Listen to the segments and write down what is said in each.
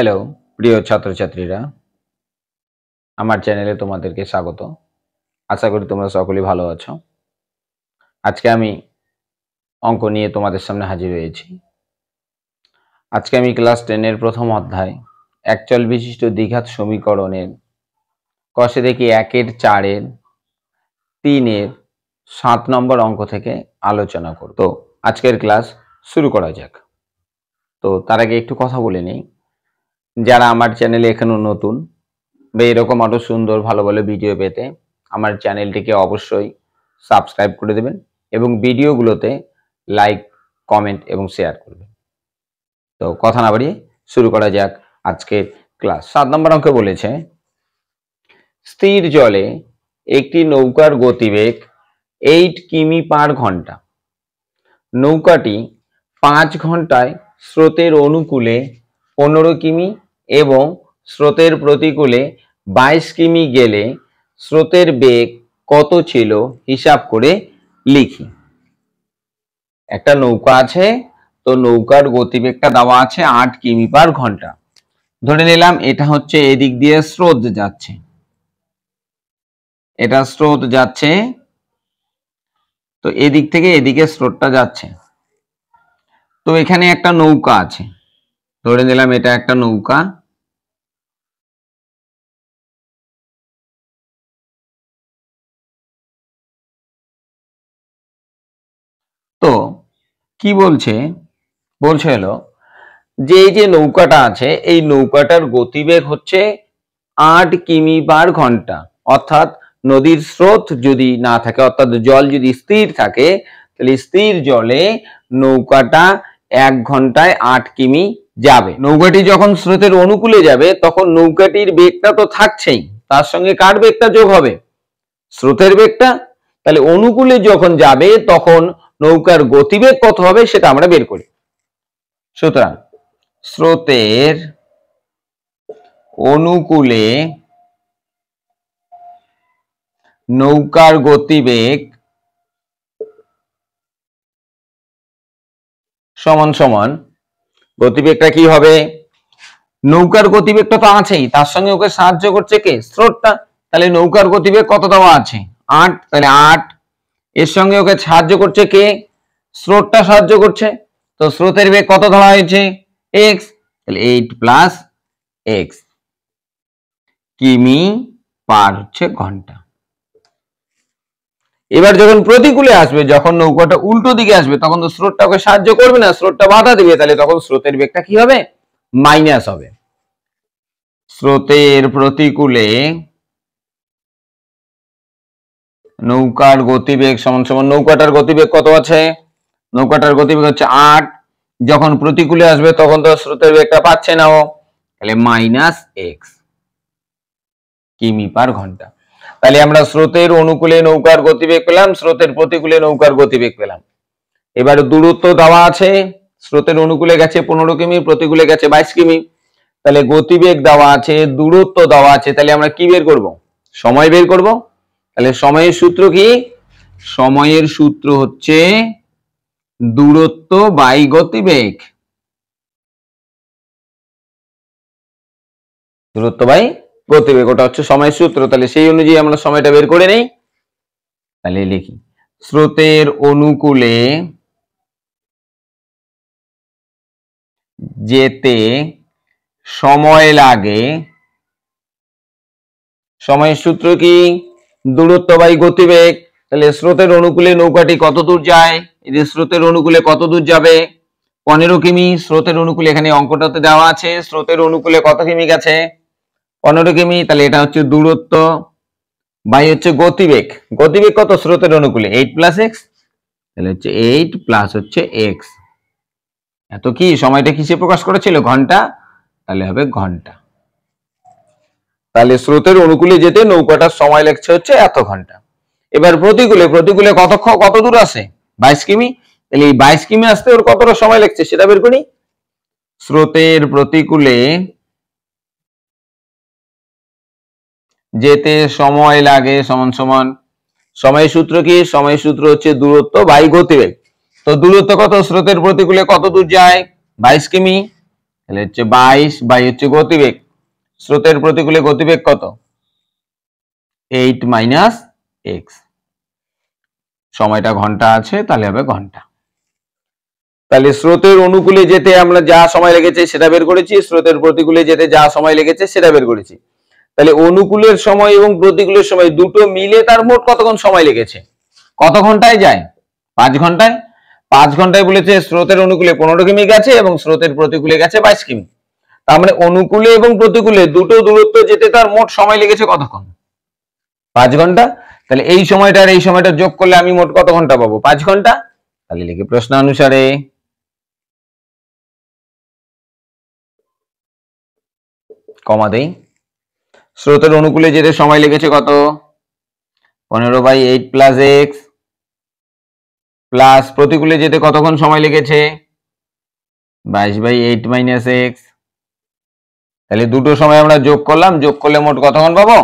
Hello প্রিয় ছাত্রছাত্রীরা, আমার চ্যানেলে তোমাদেরকে স্বাগত। আশা করি তোমরা সকলেই ভালো আছো। আজকে আমি অঙ্ক নিয়ে তোমাদের সামনে হাজির হয়েছি। আজকে আমি ক্লাস 10 প্রথম অধ্যায় একচল বিশিষ্ট দ্বিঘাত সমীকরণের কষে দেখি 1-এর 4-এর 3-এর 7 নম্বর অঙ্ক থেকে আলোচনা করব। তো আজকের ক্লাস শুরু করা যাক। তো তার আগে একটু কথা বলে নিই, যারা আমার চ্যানেলে এখনো নতুন বা এরকম আরো সুন্দর ভালো ভালো ভিডিও পেতে আমার চ্যানেলটিকে অবশ্যই সাবস্ক্রাইব করে দেবেন এবং ভিডিওগুলোতে লাইক, কমেন্ট এবং শেয়ার করবেন। তো কথা না বাড়িয়ে শুরু করা যাক আজকের ক্লাস। 7 নম্বর অঙ্কে বলেছে, স্থির জলে একটি নৌকার গতিবেগ 8 কিমি পার ঘন্টা। নৌকাটি 5 ঘন্টায় স্রোতের অনুকূলে 15 কিমি এবং স্রোতের প্রতিকূলে 22 কিমি গেলে স্রোতের বেগ কত ছিল হিসাব করে লিখি। একটা নৌকা আছে, তো নৌকার গতিবেগটা দেওয়া আছে 8 কিমি পার ঘন্টা। ধরে নিলাম এটা হচ্ছে এদিক দিয়ে স্রোত যাচ্ছে, এটা স্রোত যাচ্ছে, তো এদিক থেকে এদিকে স্রোতটা যাচ্ছে। তো এখানে একটা নৌকা আছে, ধরে নিলাম এটা একটা নৌকা। তো কি বলছে হলো যে এই যে নৌকাটা আছে, এই নৌকাটার গতিবেগ হচ্ছে 8 কিমি পার ঘন্টা। অর্থাৎ নদীর স্রোত যদি না থাকে, অর্থাৎ জল যদি স্থির থাকে, তাহলে স্থির জলে নৌকাটা 1 ঘন্টায় 8 কিমি যাবে। নৌকাটি যখন স্রোতের অনুকূলে যাবে তখন নৌকাটির বেগটা তো থাকছেই, তার সঙ্গে কার বেগটা যোগ হবে? স্রোতের বেগটা। তাহলে অনুকূলে যখন যাবে তখন নৌকার গতিবেগ কত হবে সেটা আমরা বের করি। সুতরাং স্রোতের অনুকূলে নৌকার গতিবেগ সমান সমান, গতিবেগটা কি হবে? নৌকার গতিবেগটা তো আছেই, তার সঙ্গে ওকে সাহায্য করছে কে? স্রোতটা। তাহলে নৌকার গতিবেগ কত দেওয়া আছে? 8, তাহলে 8। এর সঙ্গে ওকে সাহায্য করছে কে? স্রোতটা সাহায্য করছে। তো স্রোতের বেগ কত ধরা হয়েছে? x, তাহলে 8 প্লাস x কিমি পার হচ্ছে ঘন্টা। এবার যখন প্রতিকূলে আসবে, যখন নৌকাটা উল্টো দিকে আসবে, তখন তো স্রোতটা ওকে সাহায্য করবে না, স্রোতটা বাধা দিবে, তাহলে তখন স্রোতের বেগটা কি হবে? মাইনাস হবে। স্রোতের প্রতিকূলে নৌকার গতিবেগ সমান সমান, নৌকাটার গতিবেগ কত আছে? নৌকাটার গতিবেগ হচ্ছে 8। যখন প্রতিকূলে আসবে তখন তো স্রোতের বেগটা পাচ্ছে না ও, তাহলে মাইনাস x কিমি পার ঘন্টা। তাহলে আমরা স্রোতের অনুকূলে নৌকার গতিবেগ পেলাম, স্রোতের প্রতিকূলে নৌকার গতিবেগ পেলাম। এবার দূরত্ব দেওয়া আছে, স্রোতের অনুকূলে গেছে 15 কিমি, প্রতিকূলে গেছে 22 কিমি। তাহলে গতিবেগ দেওয়া আছে, দূরত্ব দেওয়া আছে, তাহলে আমরা কি বের করব? সময় বের করব। তাহলে সময়ের সূত্র কি? সময়ের সূত্র হচ্ছে দূরত্ব বাই গতিবেগ। দূরত্ব বাই গতিবেগ, ওটা হচ্ছে সময়ের সূত্র। তাহলে সেই অনুযায়ী আমরা সময়টা বের করে নেই। তাহলে লিখি, স্রোতের অনুকূলে যেতে সময় লাগে, সময়ের সূত্র কি? দূরত্ব বাই গতিবেগ। তাহলে স্রোতের অনুকূলে নৌকাটি কত দূর যায়? এই যে স্রোতের অনুকূলে কত দূর যাবে? 15 কিমি। স্রোতের অনুকূলে এখানে অঙ্কটাতে দেওয়া আছে, স্রোতের অনুকূলে কত কিমি গেছে? 15 কিমি। তাহলে এটা হচ্ছে দূরত্ব বাই হচ্ছে গতিবেগ। গতিবেগ কত স্রোতের অনুকূলে? 8 প্লাস x। তাহলে হচ্ছে 8 প্লাস হচ্ছে x। এত কি সময়টা কিসে প্রকাশ করেছিল? ঘন্টা। তাহলে হবে ঘন্টা। তাহলে স্রোতের অনুকূলে যেতে নৌকাটার সময় লাগছে হচ্ছে এত ঘন্টা। এবার প্রতিকূলে, প্রতিকূলে কত দূর আছে? 22 কিমি। তাহলে এই 22 কিমি আসতে ওর কতটা সময় লাগছে সেটা বের করি। স্রোতের প্রতিকূলে যেতে সময় লাগে সমান সমান, সময়ের সূত্র কি? সময়ের সূত্র হচ্ছে দূরত্ব বাই গতিবেগ। তো দূরত্ব কত? স্রোতের প্রতিকূলে কত দূর যায়? 22 কিমি। তাহলে হচ্ছে 22 বাই হচ্ছে গতিবেগ, স্রোতের প্রতিকূলে গতিবেগ কত? 8 মাইনাস এক্স। সময়টা ঘন্টা আছে, তাহলে হবে ঘন্টা। তাহলে স্রোতের অনুকূলে যেতে আমরা যা সময় লেগেছে সেটা বের করেছি, স্রোতের প্রতিকূলে যেতে যা সময় লেগেছে সেটা বের করেছি। তাহলে অনুকূলের সময় এবং প্রতিকূলের সময় দুটো মিলে তার মোট কতক্ষণ সময় লেগেছে? কত ঘন্টায় যায়? 5 ঘন্টায়। 5 ঘন্টায় বলেছে স্রোতের অনুকূলে 15 কিমি গেছে এবং স্রোতের প্রতিকূলে গেছে 22 কিমি। তার মানে অনুকূলে এবং প্রতিকূলে দুটো দূরত্ব যেতে তার মোট সময় লেগেছে কতক্ষণ? 5 ঘন্টা। তাহলে এই সময়টা আর এই সময়টা যোগ করলে আমি মোট কত ঘন্টা পাবো? 5 ঘন্টা। তাহলে লিখি প্রশ্নানুসারে কমা দেই, স্রোতের অনুকূলে যেতে সময় লেগেছে কত? 15/8 প্লাস এক্স, প্লাস প্রতিকূলে যেতে কতক্ষণ সময় লেগেছে? 22/8 মাইনাস এক্স। তাহলে দুটো সময় আমরা যোগ করলাম, যোগ করলে মোট কতক্ষণ পাবো?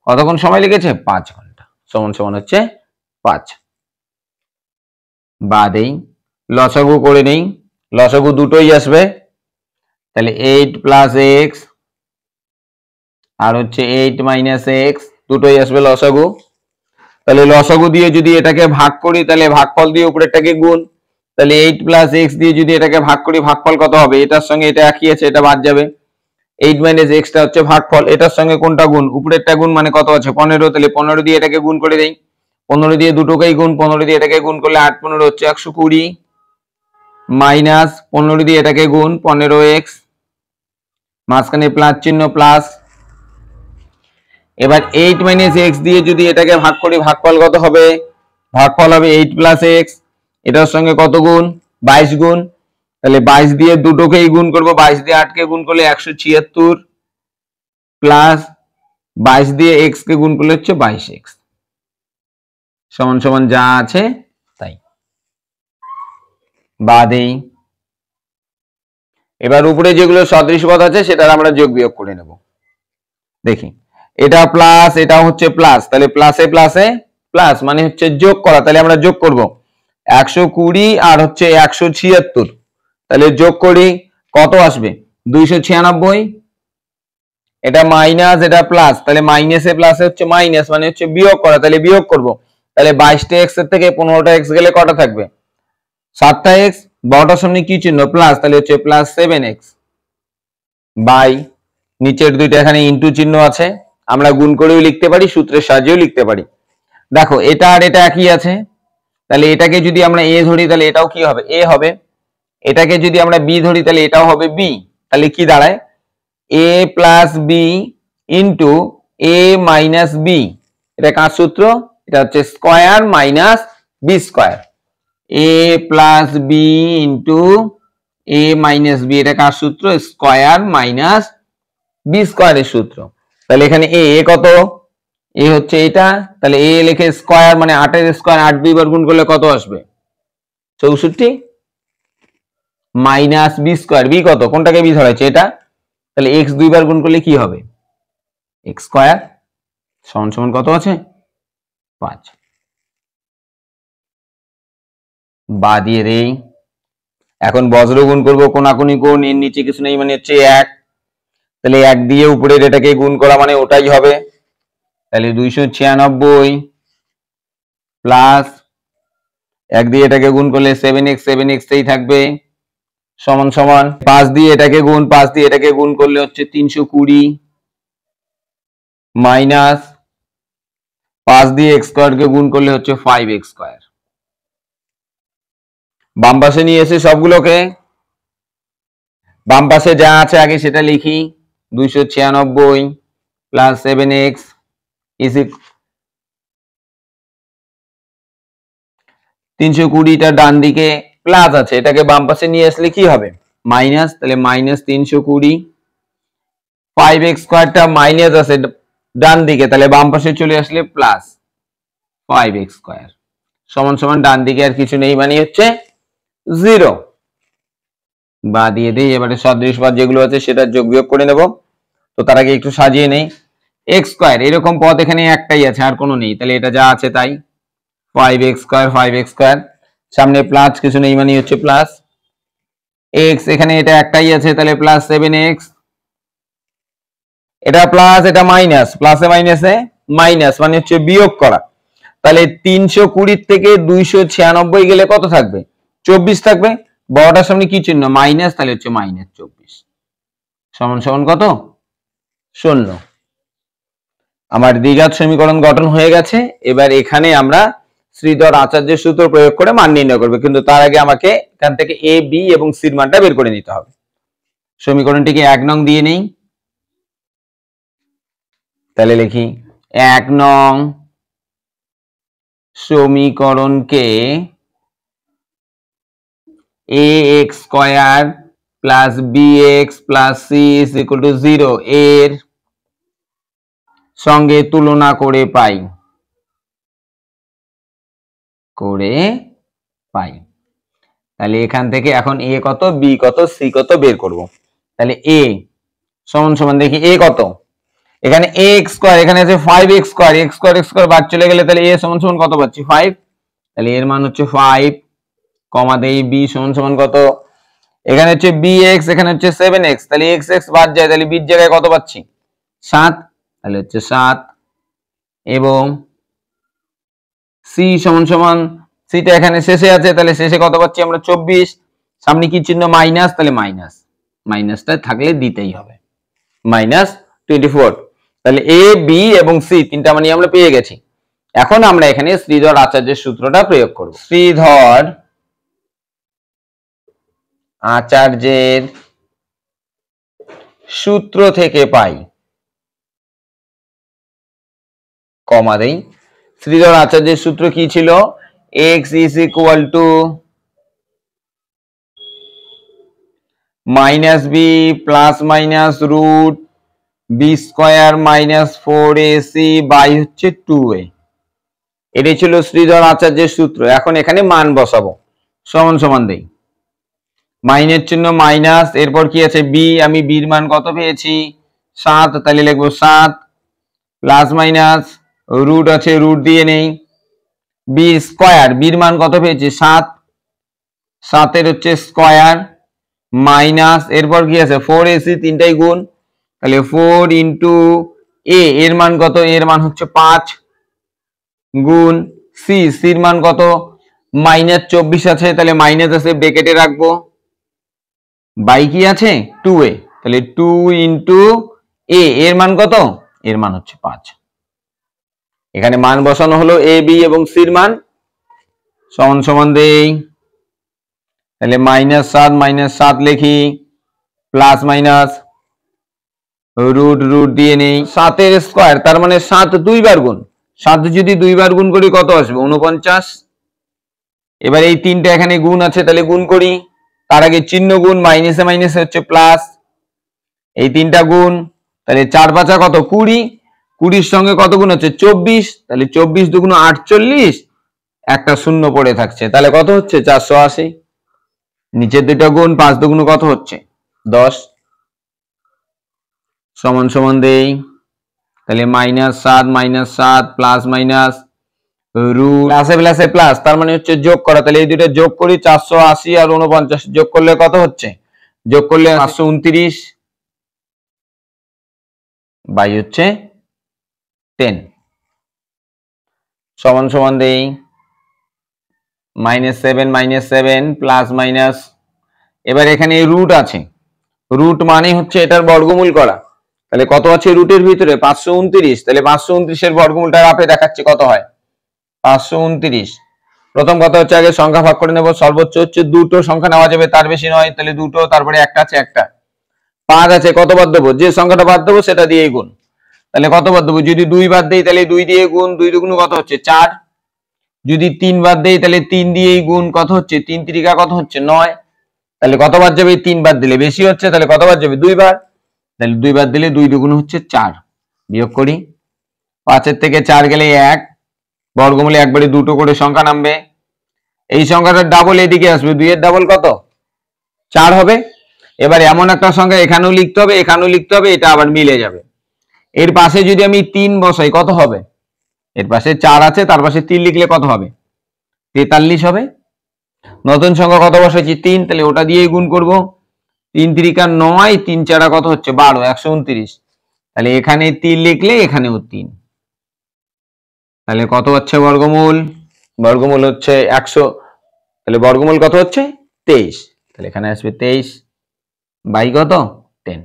কতক্ষণ সময় লেগেছে? 5 ঘন্টা। সমান সমান হচ্ছে 5। বা দেই, লসাগু করে নেই, লসাগু দুটোই আসবে। তাহলে 8 প্লাস এক্স আর হচ্ছে 8 মাইনাস এক্স, দুটোই আসবে লসাগু। তাহলে লসাগু দিয়ে যদি এটাকে ভাগ করি, তাহলে ভাগফল দিয়ে উপরেরটাকে গুণ। তাহলে 8 প্লাস এক্স দিয়ে যদি এটাকে ভাগ করি, ভাগফল কত হবে? এটার সঙ্গে এটা একই আছে, এটা বাদ যাবে। 8 মাইনাস এক্সটা হচ্ছে ভাগফল, এটার সঙ্গে কোনটা গুণ? উপরেরটা গুণ, মানে কত আছে? 15। তাহলে 15 দিয়ে এটাকে গুণ করে দেই, 15 দিয়ে দুটোকেই গুণ, 15 দিয়ে এটাকে গুণ করলে 8 15 হচ্ছে 120 মাইনাস 15 দিয়ে এটাকে গুণ 15x, মাঝখানে প্লাস চিহ্ন প্লাস। এবার 8 মাইনাস এক্স দিয়ে যদি এটাকে ভাগ করি, ভাগফল কত হবে? ভাগফল হবে 8 প্লাস এক্স, এটার সঙ্গে কত গুণ? 22 গুণ। তাহলে 22 দিয়ে দুটোকেই গুণ করব, 22 দিয়ে 8 কে গুণ করলে 176 প্লাস 22 দিয়ে এক্স কে গুণ করলে হচ্ছে 22x, সমান সমান যা আছে তাই। বাদেই, এবার উপরে যেগুলো সদৃশ পদ আছে সেটার আমরা যোগ বিয়োগ করে নেব। দেখি, এটা প্লাস, এটা হচ্ছে প্লাস, তাহলে প্লাসে প্লাসে প্লাস মানে হচ্ছে যোগ করা। তাহলে আমরা যোগ করব 120 আর হচ্ছে 176, তাহলে যোগ করি কত আসবে? 296। এটা মাইনাস, এটা প্লাস, তাহলে মাইনাসে প্লাসে হচ্ছে মাইনাস মানে হচ্ছে বিয়োগ করা, তাহলে বিয়োগ করব। তাহলে 22টা এক্স এর থেকে 15টা এক্স গেলে কটা থাকবে? 7টা এক্স। 12টার সামনে কি চিহ্ন? প্লাস, তাহলে হচ্ছে প্লাস 7x বাই নিচের দুইটা এখানে ইনটু চিহ্ন আছে, আমরা গুণ করেও লিখতে পারি, সূত্রের সাহায্যেও লিখতে পারি। দেখো এটা আর এটা একই আছে, তাহলে এটাকে যদি আমরা এ ধরি তাহলে এটাও কি হবে? এ হবে। এটাকে যদি আমরা বি ধরি তাহলে এটাও হবে বি। তাহলে কি দাঁড়ায়? এ প্লাস বি ইন্টু এ মাইনাস বি। এটা কার সূত্র? এটা হচ্ছে স্কয়ার মাইনাস বি স্কয়ার। এ প্লাস বি ইন্টু এ মাইনাস বি, এটা কার সূত্র? স্কয়ার মাইনাস বি স্কয়ারের সূত্র। তাহলে এখানে এ কত? এ হচ্ছে এটা, তাহলে এ লিখে স্কয়ার মানে 8 এর স্কয়ার, 8 দুইবার গুণ করলে কত আসবে? 64 মাইনাস বি স্কয়ার। বি কত? কোনটাকে বি ধরেছে? এটা। তাহলে এক্স দুইবার গুণ করলে কি হবে? এক্স স্কয়ার সমান সমান কত আছে? 5। বা দিয়ে দেই, এখন বজ্র গুণ করবো, কোনাকুনি কোণ, এর নিচে কিছু নেই মানে হচ্ছে 1, তাহলে 1 দিয়ে উপরের এটাকে গুণ করা মানে ওটাই হবে। তাহলে 296 প্লাস 1 দিয়ে এটাকে গুণ করলে 7x, 7x এই থাকবে, সমান সমান 5 দিয়ে এটাকে গুণ, 5 দিয়ে এটাকে গুণ করলে হচ্ছে 320 মাইনাস 5 দিয়ে x স্কয়ার কে গুণ করলে হচ্ছে 5x স্কয়ার। বাম পাশে নিয়ে এসে সবগুলোকে, বাম পাশে যা আছে আগে সেটা লিখি, 296 প্লাস 7x ইজ 320টা ডান দিকে প্লাস আছে, এটাকে বাম পাশে নিয়ে আসলে কি হবে? মাইনাস, তাহলে মাইনাস 320, 5x স্কয়ারটা মাইনাস আছে ডান দিকে, তাহলে বাম পাশে চলে আসলে প্লাস 5x স্কয়ার সমান সমান ডান দিকে আর কিছু নেই মানে হচ্ছে 0। বা দিয়ে দিই, এবারে সদৃশ পদ যেগুলো আছে সেটা যোগ বিয়োগ করে নেব। তো তার আগে একটু সাজিয়ে নেই, x স্কয়ার এরকম পদ এখানে একটাই আছে, আর কোনো নেই, তাহলে এটা যা আছে তাই। 5x স্কয়ার, 5x স্কয়ার, সামনে প্লাস কিছু নেই মানে হচ্ছে প্লাস, এক্স, এখানে এটা একটাই আছে তাহলে প্লাস 7x, এটা প্লাস এটা মাইনাস, প্লাসে মাইনাসে মাইনাস মানে হচ্ছে বিয়োগ করা। তাহলে 320 থেকে 296 গেলে কত থাকবে? 24 থাকবে। বড়টার সামনে কি চিহ্ন? মাইনাস, তাহলে হচ্ছে -24 সমান সমান কত? 0। আমার দ্বিঘাত সমীকরণ গঠন হয়ে গেছে। এবার এখানে আমরা শ্রীধর আচার্যের সূত্র প্রয়োগ করে মান নির্ণয় করব, কিন্তু তার আগে আমাকে এখান থেকে এ, বি এবং সির মানটা বের করে নিতে হবে। সমীকরণটিকে 1 নং দিয়ে নেই, তাহলে লিখি 1 নং সমীকরণকে ax square plus bx plus c is equal two 0 এর সঙ্গে তুলনা করে পাই। তাহলে এখান থেকে এখন a কত, b কত, c কত বের করব। তাহলে a সমান সমান দেখি a কত, এখানে ax স্কয়ার, এখানে আছে 5x square, x square x square বাদ চলে গেলে তাহলে a সমান সমান কত পাচ্ছি? 5। তাহলে এর মান হচ্ছে 5, কমা দেই b সমান সমান কত, এখানে হচ্ছে bx, এখানে হচ্ছে 7x, তাহলে x x বাদ যায়, তাহলে b এর জায়গায় কত পাচ্ছি? 7, তাহলে হচ্ছে 7। এবং c সমান সমান, c টা এখানে শেষে আছে, তাহলে শেষে কত পাচ্ছি আমরা? 24। সামনে কি চিহ্ন? মাইনাস, তাহলে মাইনাস, মাইনাসটা থাকলে দিতেই হবে, -24। তাহলে a, b এবং c তিনটা মানই আমরা পেয়ে গেছি। এখন আমরা এখানে শ্রীধর আচার্যের সূত্রটা প্রয়োগ করব। শ্রীধর আচার্যের সূত্র থেকে পাই, কমা দেই। শ্রীধর আচার্যের সূত্র কি ছিল? x is equal to -b plus minus root b square minus 4ac by হচ্ছে 2a। এটাই ছিল শ্রীধর আচার্যের সূত্র। এখন এখানে মান বসাবো, সমান সমান দেই, মাইনের চিহ্ন মাইনাস, এরপর কি আছে? b, আমি b এর মান কত পেয়েছি? 7, তাহলে লিখবো 7 প্লাস মাইনাস রুট আছে, রুট দিয়ে নেই, b স্কয়ার, b এর মান কত পেয়েছি? 7, 7 এর হচ্ছে স্কয়ার মাইনাস, এরপর কি আছে? 4ac, তিনটাই গুণ, তাহলে 4 ইন্টু a, এর মান কত? এর মান হচ্ছে 5 গুণ c, c এর মান কত? -24 আছে, তাহলে মাইনাস আছে ব্র্যাকেটে রাখবো, বাই কি আছে? 2a, তাহলে 2 ইন্টু a, এর মান কত? এর মান হচ্ছে 5। এখানে মান বসানো হলো a, b এবং c এর মান, সমান সমান দেই, তাহলে -7 লিখি, প্লাস মাইনাস রুট, রুট দিয়ে নেই, 7 এর স্কয়ার, তার মানে 7 দুইবার গুণ, 7 যদি দুইবার গুণ করি কত আসবে? 49। এবার এই তিনটা এখানে গুণ আছে, তাহলে গুণ করি, তার আগে চিহ্ন গুণ, মাইনাসে মাইনাসে হচ্ছে প্লাস, এই তিনটা গুণ, তাহলে 4 5 কত? 20, 20 সঙ্গে কত গুণ হচ্ছে? 24, তাহলে 24 দুগুণ 48, একটা শূন্য পড়ে থাকছে, তাহলে কত হচ্ছে? 480। নিচের দুটো গুণ, 5 দুগুণ কত হচ্ছে? 10, সমান সমান দেই, তাহলে -7 প্লাস মাইনাস রুট, প্লাসে প্লাসে প্লাস, তার মানে হচ্ছে যোগ করা, তাহলে এই দুটো যোগ করি, 480 আর 49 যোগ করলে কত হচ্ছে? যোগ করলে 529 বাই হচ্ছে 10, সমান সমান দেই, -7 প্লাস মাইনাস, এবার এখানে রুট আছে, রুট মানে হচ্ছে এটার বর্গমূল করা, তাহলে কত আছে রুটের ভিতরে? 529, তাহলে 529 এর বর্গমূলটা আপে দেখাচ্ছি কত হয়? 529। প্রথম কথা হচ্ছে আগে সংখ্যা ভাগ করে নেব, সর্বোচ্চ হচ্ছে দুটো সংখ্যা নেওয়া যাবে, তার বেশি নয়, তাহলে দুটো, তারপরে একটা আছে, একটা 5 আছে, কত বাদ দেবো? যে সংখ্যাটা বাদ দেবো সেটা দিয়েই গুণ, তাহলে কত বাদ দেবো? যদি 2 বাদ দেই তাহলে 2 দিয়ে গুণ, 2 দুগুণ কত হচ্ছে? 4, যদি 3 বাদ দেই তাহলে 3 দিয়েই গুণ, কত হচ্ছে? 3 3 কত হচ্ছে? 9, তাহলে কত বাদ যাবে? 3 বাদ দিলে বেশি হচ্ছে, তাহলে কত বাদ যাবে? 2 বার, তাহলে 2 বাদ দিলে 2 দুগুণ হচ্ছে 4, বিয়োগ করি, 5 এর থেকে 4 গেলে 1, বর্গমূলে একবারে দুটো করে সংখ্যা নামবে, এই সংখ্যাটার ডাবল এদিকে আসবে, 2 এর ডাবল কত? 4 হবে। এবার এমন একটা সংখ্যা এখানেও লিখতে হবে, এখানেও লিখতে হবে, এটা আবার মিলে যাবে। এর পাশে যদি আমি 3 বসাই কত হবে? এর পাশে 4 আছে, তার পাশে 3 লিখলে কত হবে? 43 হবে। নতুন সংখ্যা কত বসাচ্ছি 3, তাহলে ওটা দিয়ে গুণ করব। 3 3 9, 3 4 কত হচ্ছে 12, 129। তাহলে এখানে 3 লিখলে এখানেও 3, তাহলে কত হচ্ছে বর্গমূল? বর্গমূল হচ্ছে 100, তাহলে বর্গমূল কত হচ্ছে 23। তাহলে এখানে আসবে 23 বাই কত 10।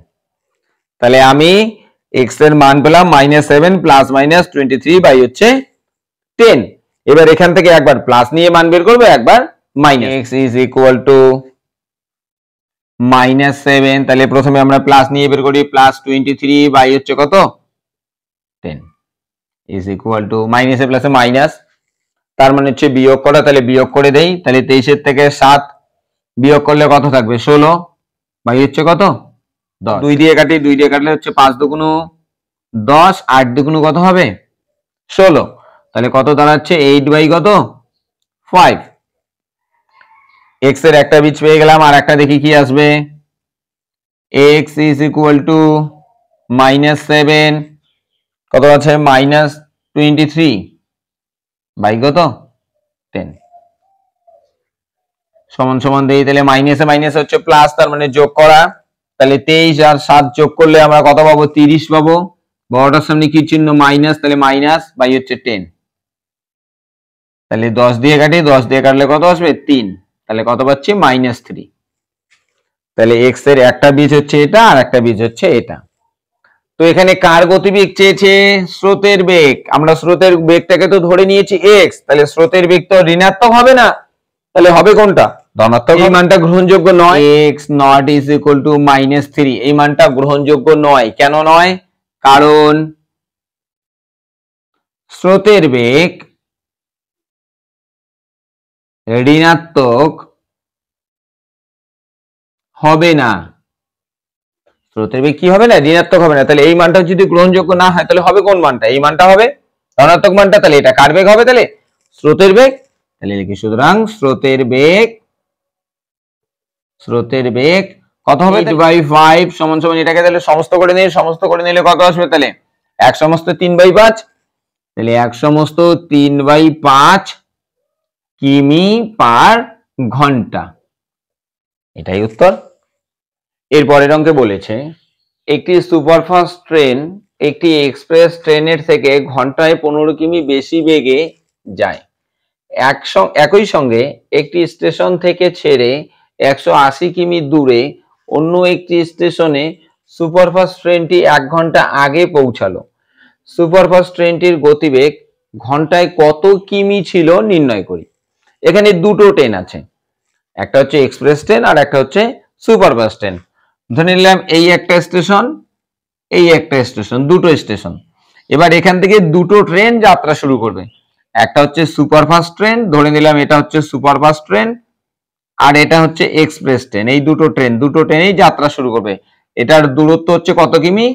তাহলে আমি x এর মান পেলাম -7 প্লাস মাইনাস 23 বাই হচ্ছে 10। এবার এখান থেকে একবার প্লাস নিয়ে মান বের করবো, একবার minus. x is equal two -7, তাহলে প্রথমে আমরা প্লাস নিয়ে বের করি, প্লাস 23 বাই হচ্ছে কত 10 ইজ ইকুয়াল টু মাইনাসে প্লাসে মাইনাস, তার মানে হচ্ছে বিয়োগ করা, তাহলে বিয়োগ করে দেই। তাহলে 23 থেকে 7 বিয়োগ করলে কত থাকবে 16 বাই হচ্ছে কত 10। 2 দিয়ে কাটি, 2 দিয়ে কাটলে হচ্ছে 5 দুগুণ 10, 8 দুগুণ কত হবে 16, তাহলে কত দাঁড়াচ্ছে 8 বাই কত 5। x এর একটা বীজ পেয়ে গেলাম, আর একটা দেখি কি আসবে। x ইজ ইকুয়াল টু -7 কত আছে -23 বাই কত 10 সমান সমান দেই। তাহলে মাইনাসে মাইনাসে হচ্ছে প্লাস, তার মানে যোগ করা। তাহলে 23 আর 7 যোগ করলে আমরা কত পাবো 30 পাবো। বড়টার সামনে কি চিহ্ন মাইনাস, তাহলে মাইনাস বাই হচ্ছে 10। তাহলে 10 দিয়ে কাটি, 10 দিয়ে কাটলে কত আসবে 3, তাহলে কত পাচ্ছি -3। তাহলে x এর একটা বীজ হচ্ছে এটা, আর একটা বীজ হচ্ছে এটা। তো এখানে কার গতিবেগ চেয়েছে? স্রোতের বেগ। আমরা স্রোতের বেগটাকে তো ধরে নিয়েছি x, তাহলে স্রোতের বেগ তো ঋণাত্মক হবে না, তাহলে হবে কোনটা ধনাত্মক। এই মানটা গ্রহণযোগ্য নয়, x not is equal two -3, এই মানটা গ্রহণযোগ্য নয়। কেন নয়? কারণ স্রোতের বেগ ঋণাত্মক হবে না। স্রোতের বেগ কি হবে না? ঋণাত্মক হবে না। তাহলে এই মানটা যদি গ্রহণযোগ্য না হয়, তাহলে হবে কোন মানটা? এই মানটা হবে ধনাত্মক মানটা। তাহলে এটা কার বেগ হবে? তাহলে স্রোতের বেগ। তাহলে লিখি, সুতরাং স্রোতের বেগ কত হবে 8/5 সমান সমান এটাকে তাহলে সমস্ত করে নিই, সমস্ত করে নিলে কত আসবে? তাহলে 1 সমস্ত 3/5, তাহলে 1 সমস্ত 3/5 কিমি পার ঘন্টা, এটাই উত্তর। এর পরের অঙ্কে বলেছে একটি সুপারফাস্ট ট্রেন একটি এক্সপ্রেস ট্রেনের থেকে ঘন্টায় 15 কিমি বেশি বেগে যায়। একই সঙ্গে একটি স্টেশন থেকে ছেড়ে 180 কিমি দূরে অন্য একটি স্টেশনে সুপারফাস্ট ট্রেনটি 1 ঘন্টা আগে পৌঁছালো। সুপারফাস্ট ট্রেনটির গতিবেগ ঘন্টায় কত কিমি ছিল নির্ণয় করি। এখানে দুটো ট্রেন আছে, একটা হচ্ছে এক্সপ্রেস ট্রেন আর একটা হচ্ছে সুপারফাস্ট ট্রেন। ধরে নিলাম এই একটা স্টেশন, এই একটা স্টেশন, দুটো স্টেশন। এবার এখান থেকে দুটো ট্রেন যাত্রা শুরু করবে। একটা হচ্ছে সুপারফাস্ট ট্রেন, ধরে নিলাম এটা হচ্ছে সুপারফাস্ট ট্রেন, আর এটা হচ্ছে এক্সপ্রেস ট্রেন। এই দুটো ট্রেনেই যাত্রা শুরু করবে। এটার দূরত্ব হচ্ছে কত কিমি?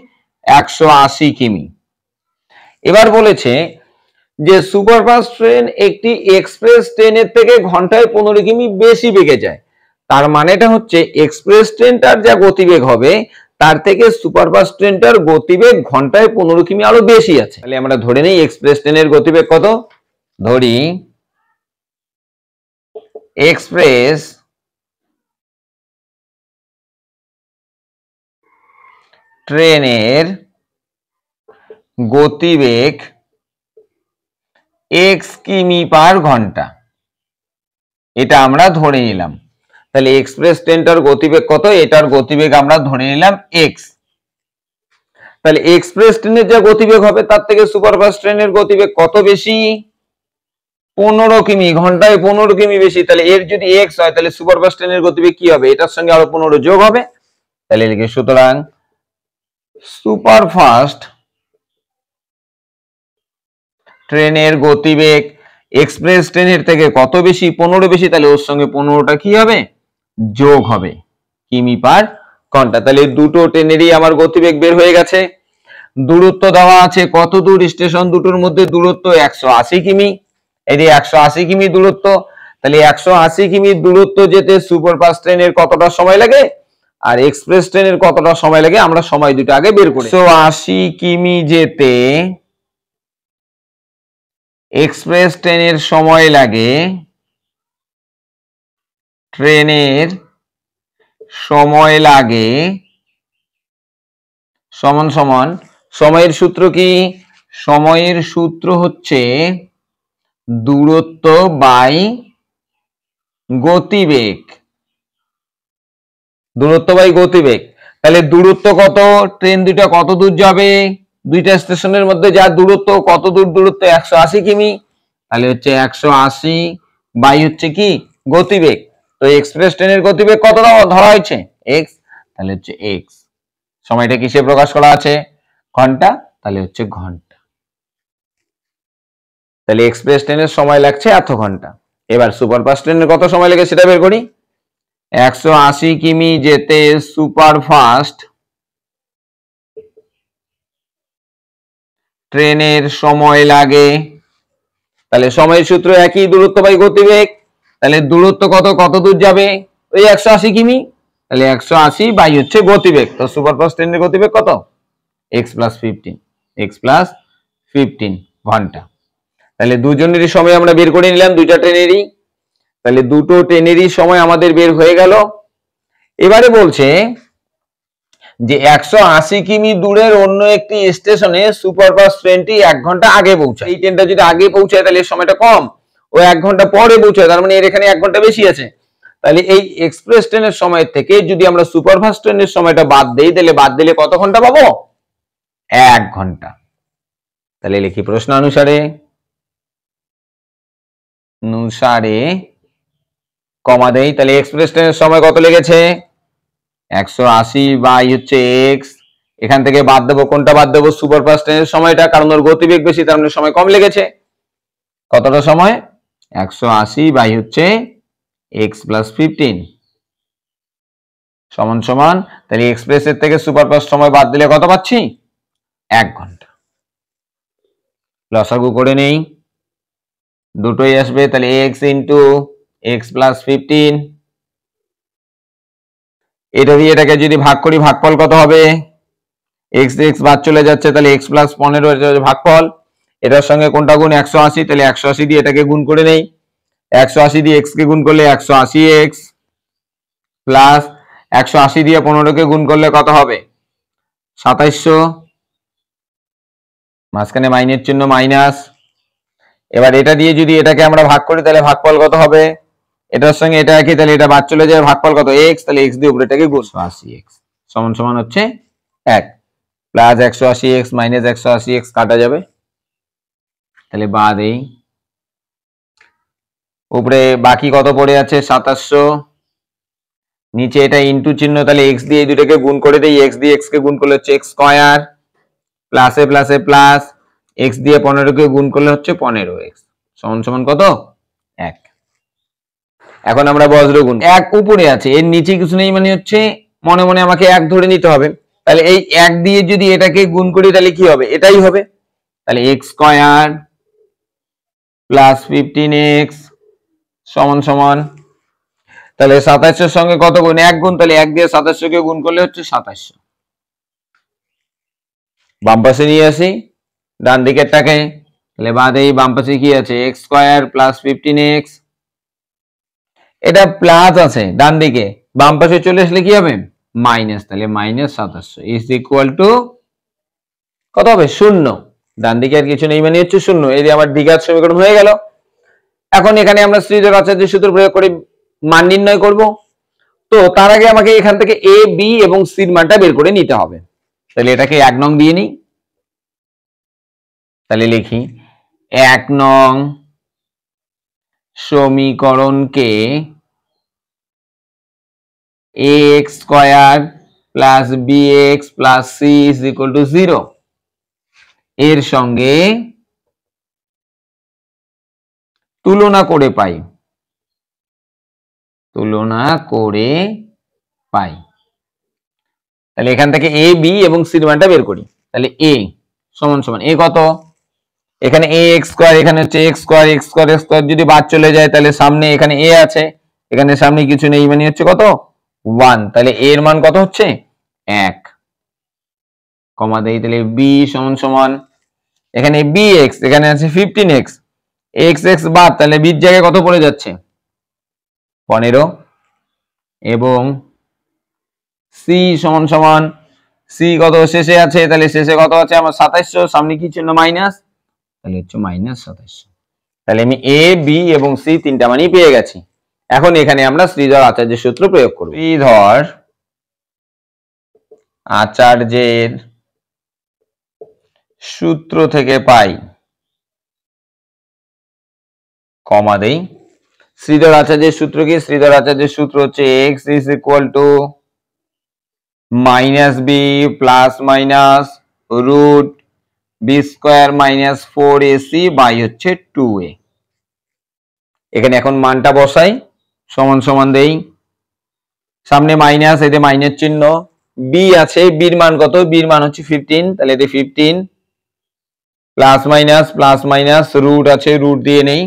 180 কিমি। এবার বলেছে যে সুপারফাস্ট ট্রেন একটি এক্সপ্রেস ট্রেনের থেকে ঘন্টায় 15 কিমি বেশি বেগে যায়। তার মানেটা হচ্ছে এক্সপ্রেস ট্রেনটার যা গতিবেগ হবে তার থেকে সুপারফাস্ট ট্রেনটার গতিবেগ ঘন্টায় 15 কিমি আরো বেশি আছে। তাহলে আমরা ধরে নেই এক্সপ্রেস ট্রেনের গতিবেগ কত। ধরি এক্সপ্রেস ট্রেনের গতিবেগ x কিমি পার ঘন্টা, এটা আমরা ধরে নিলাম। তাহলে এক্সপ্রেস ট্রেনটার গতিবেগ কত? এটার গতিবেগ আমরা ধরে নিলাম x। তাহলে এক্সপ্রেস ট্রেনের যা গতিবেগ হবে তার থেকে সুপারফাস্ট ট্রেনের গতিবেগ কত বেশি? 15 কিমি, ঘন্টায় 15 কিমি বেশি। তাহলে এর যদি x হয় তাহলে সুপারফাস্ট ট্রেনের গতিবেগ কি হবে? এটার সঙ্গে আরো 15 যোগ হবে। তাহলে লিখি, সুতরাং সুপারফাস্ট ট্রেনের গতিবেগ এক্সপ্রেস ট্রেনের থেকে কত বেশি? 15 বেশি। তাহলে ওর সঙ্গে 15টা কি হবে? যোগ হবে, কিমি পার ঘন্টা। তাহলে দুটো ট্রেনেরই আমার গতিবেগ বের হয়ে গেছে। দূরত্ব দেওয়া আছে, কত দূর স্টেশন দুটোর মধ্যে? দূরত্ব 180 কিমি। এই যে 180 কিমি দূরত্ব, তাহলে 180 কিমি দূরত্ব যেতে সুপারফাস্ট ট্রেনের কতটা সময় লাগে আর এক্সপ্রেস ট্রেনের কতটা সময় লাগে আমরা সময় দুটো আগে বের করি। 180 কিমি যেতে এক্সপ্রেস ট্রেনের সময় লাগে ট্রেনের সময় লাগে সমান সমান সময়ের সূত্র কি? সময়ের সূত্র হচ্ছে দূরত্ব বাই গতিবেগ। দূরত্ব বাই গতিবেগ। তাহলে দূরত্ব কত? ট্রেন দুইটা কত দূর যাবে? দুইটা স্টেশনের মধ্যে যা দূরত্ব, কত দূর দূরত্ব? 180 কিমি। তাহলে হচ্ছে 180 বাই হচ্ছে কি গতিবেগ। তো এক্সপ্রেস ট্রেনের গতিবেগ কত ধরা হয়েছে? x। তাহলে হচ্ছে x। সময়টা কিসে প্রকাশ করা আছে? ঘন্টা। তাহলে হচ্ছে ঘন্টা। তাহলে এক্সপ্রেস ট্রেনের সময় লাগছে এত ঘন্টা। এবার সুপারফাস্ট ট্রেনের কত সময় লাগে সেটা বের করি। 180 কিমি যেতে সুপারফাস্ট ট্রেনের সময় লাগে, তাহলে সময়ের সূত্র একই, দূরত্ব বাই গতিবেগ। তাহলে দূরত্ব কত, কত দূর যাবে? ওই 180 কিমি। তাহলে 180 বাই হচ্ছে গতিবেগ। তো সুপারফাস্ট ট্রেনের গতিবেগ কত? x + 15, x + 15 ঘন্টা। তাহলে দুজনেরই সময় আমরা বের করে নিলাম, দুইটা ট্রেনেরই। তাহলে দুটো ট্রেনেরই সময় আমাদের বের হয়ে গেল। এবারে বলছে যে 180 কিমি দূরের অন্য একটি স্টেশনে সুপারফাস্ট ট্রেনটি 1 ঘন্টা আগে পৌঁছায়। এই ট্রেনটা যদি আগে পৌঁছায় তাহলে সময়টা কম, ও 1 ঘন্টা পরে পৌঁছায়, তার মানে এর এখানে 1 ঘন্টা বেশি আছে। তাহলে এই এক্সপ্রেস ট্রেনের সময় থেকে যদি আমরা সুপারফাস্ট ট্রেনের সময়টা বাদ দেই, তাহলে বাদ দিলে কত ঘন্টা পাবো? 1 ঘন্টা। তাহলে লিখি প্রশ্ন অনুসারে কমা দেই। তাহলে এক্সপ্রেস ট্রেনের সময় কত লেগেছে? 180 বাই হচ্ছে x। এখান থেকে বাদ দেবো, কোনটা বাদ দেবো? সুপারফাস্ট ট্রেনের সময়টা, কারণ ওর গতিবেগ বেশি, তার মানে সময় কম লেগেছে। কতটা সময়? 180 বাই হচ্ছে x + 15 সমান সমান। তাহলে এক্সপ্রেসের থেকে সুপারফাস্ট সময় বাদ দিলে কত পাচ্ছি? 1 ঘন্টা। লসাগু করে নেই, দুটোই আসবে। তাহলে x * x + 15, এটা দিয়ে এটাকে যদি ভাগ করি, ভাগফল কত হবে? x x বাদ চলে যাচ্ছে, তাহলে x + 15 এটা ভাগফল। এটার সঙ্গে কোনটা গুণ? 180। তাহলে 180 দিয়ে এটাকে গুণ করে নেই। 180 দিয়ে x কে গুণ করলে 180x প্লাস 180 দিয়ে 15 কে গুণ করলে কত হবে? 2700। মাঝখানে মাইনের চিহ্ন, মাইনাস। এবার এটা দিয়ে যদি এটাকে আমরা ভাগ করি তাহলে ভাগফল কত হবে? এটার সঙ্গে এটা একই, তাহলে এটা বাদ চলে যায়, ভাগফল কত? x। তাহলে x দিয়ে উপরে এটাকে গুণ 180x সমান সমান হচ্ছে 1 প্লাস 180x মাইনাস 180x কাটা যাবে, তাহলে বাদ। এই উপরে বাকি কত পড়ে আছে? 2700। নিচে এটা ইনটু চিহ্ন, তাহলে x দিয়ে এই দুটোকে গুণ করে দেই। x দিয়ে x কে গুণ করলে হচ্ছে x স্কয়ার, প্লাসে প্লাসে প্লাস, x দিয়ে 15 কে গুণ করলে হচ্ছে 15x সমান সমান কত? 1। এখন আমরা বজ্র গুণ, 1 উপরে আছে, এর নিচে কিছু নেই, মানে হচ্ছে মনে মনে আমাকে 1 ধরে নিতে হবে। তাহলে এই 1 দিয়ে যদি এটাকে গুণ করি তাহলে কি হবে? এটাই হবে। তাহলে x স্কয়ার প্লাস 15x সমান সমান, তাহলে 2700 এর সঙ্গে কত গুণ? 1 গুণ, তাহলে 1 দিয়ে 2700 কে গুণ করলে হচ্ছে 2700। বাম পাশে নিয়ে আসি ডান দিকেরটাকে, তাহলে বাদ এই বাম পাশে কি আছে? x স্কয়ার প্লাস 15x, এটা প্লাস আছে ডান দিকে, বাম পাশে চলে আসলে কি হবে? মাইনাস। তাহলে মাইনাস 2700 ইজ ইকুয়াল টু কত হবে? 0। ডান দিকে আর কিছু নেই, মানে হচ্ছে 0। এই যে আমার দ্বিঘাত সমীকরণ হয়ে গেল। এখন এখানে আমরা শ্রীধর আচার্য সূত্র প্রয়োগ করে মান নির্ণয় করব। তো তার আগে আমাকে এখান থেকে a b এবং c এর মানটা বের করে নিতে হবে। তাহলে এটাকে 1 নং দিয়ে নিই। তাহলে লিখি 1 নং সমীকরণকে ax square plus bx plus c is equal two 0 এর সঙ্গে তুলনা করে পাই। তাহলে এখান থেকে a b এবং c এর মানটা বের করি। তাহলে a সমান সমান a কত? এখানে ax স্কয়ার, এখানে হচ্ছে x square, x square x square যদি বাদ চলে যায় তাহলে সামনে এখানে a আছে, এখানে সামনে কিছু নেই, মানে হচ্ছে কত? 1। তাহলে a এর মান কত হচ্ছে? 1 কমা দেই। তাহলে b সমান সমান এখানে bx, এখানে আছে 15x, x x বাদ, তাহলে b এর জায়গায় কত পড়ে যাচ্ছে? 15। এবং সি সমান সমান সি কত শেষে আছে, তাহলে শেষে কত আছে আমার 2700, সামনে কি চিহ্ন মাইনাস, তাহলে হচ্ছে মাইনাস 2700। তাহলে আমি এ বি এবং সি তিনটা মানই পেয়ে গেছি। এখন এখানে আমরা শ্রীধর আচার্যের সূত্র প্রয়োগ করব। শ্রীধর আচার্যের সূত্র থেকে পাই, কমা দেই। শ্রীধর আচার্যের সূত্র কি? শ্রীধর আচার্যের সূত্র হচ্ছে x is equal to minus b plus minus root b square minus 4ac by হচ্ছে 2a। এখানে এখন মানটা বসাই, সমান সমান দেই, সামনে মাইনাস, এতে মাইনাস চিহ্ন, বি আছে, বির মান কত, বির মান হচ্ছে 15, তাহলে এতে 15 প্লাস মাইনাস রুট আছে, রুট দিয়ে নেই,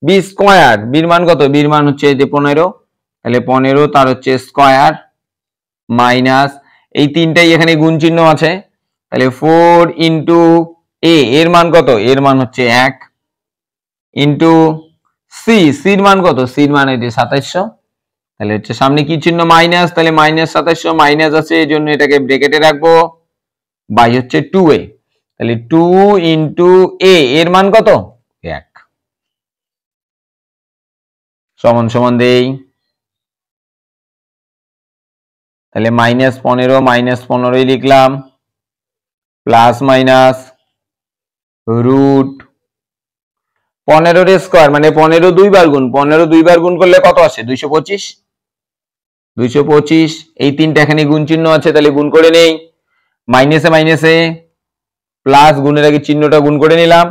বি স্কোয়ার, বির মান কত, বির মান হচ্ছে যে 15, তাহলে 15 তার হচ্ছে স্কোয়ার মাইনাস এই তিনটাই এখানে গুণ চিহ্ন আছে, তাহলে 4 ইন্টু এ, এর মান কত, এর মান হচ্ছে 1, ইন্টু সি, সির মান কত, সির মান এই যে 2700, তাহলে হচ্ছে সামনে কি চিহ্ন মাইনাস, তাহলে মাইনাস 2700 মাইনাস আছে, এই জন্য এটাকে ব্র্যাকেটে রাখবো, বাই হচ্ছে 2a, তাহলে 2 ইন্টু এ, এর মান কত 1, সমান সমান দেই, তাহলে মাইনাস 15 লিখলাম, প্লাস মাইনাস রুট 15 স্কোয়ার মানে 15 দুইবার গুণ, 15 দুইবার গুণ করলে কত আসে 225, 225, এই তিনটা এখানে গুণ চিহ্ন আছে, তাহলে গুণ করে নেই, মাইনাসে মাইনাসে প্লাস, গুণের আগে চিহ্নটা গুণ করে নিলাম,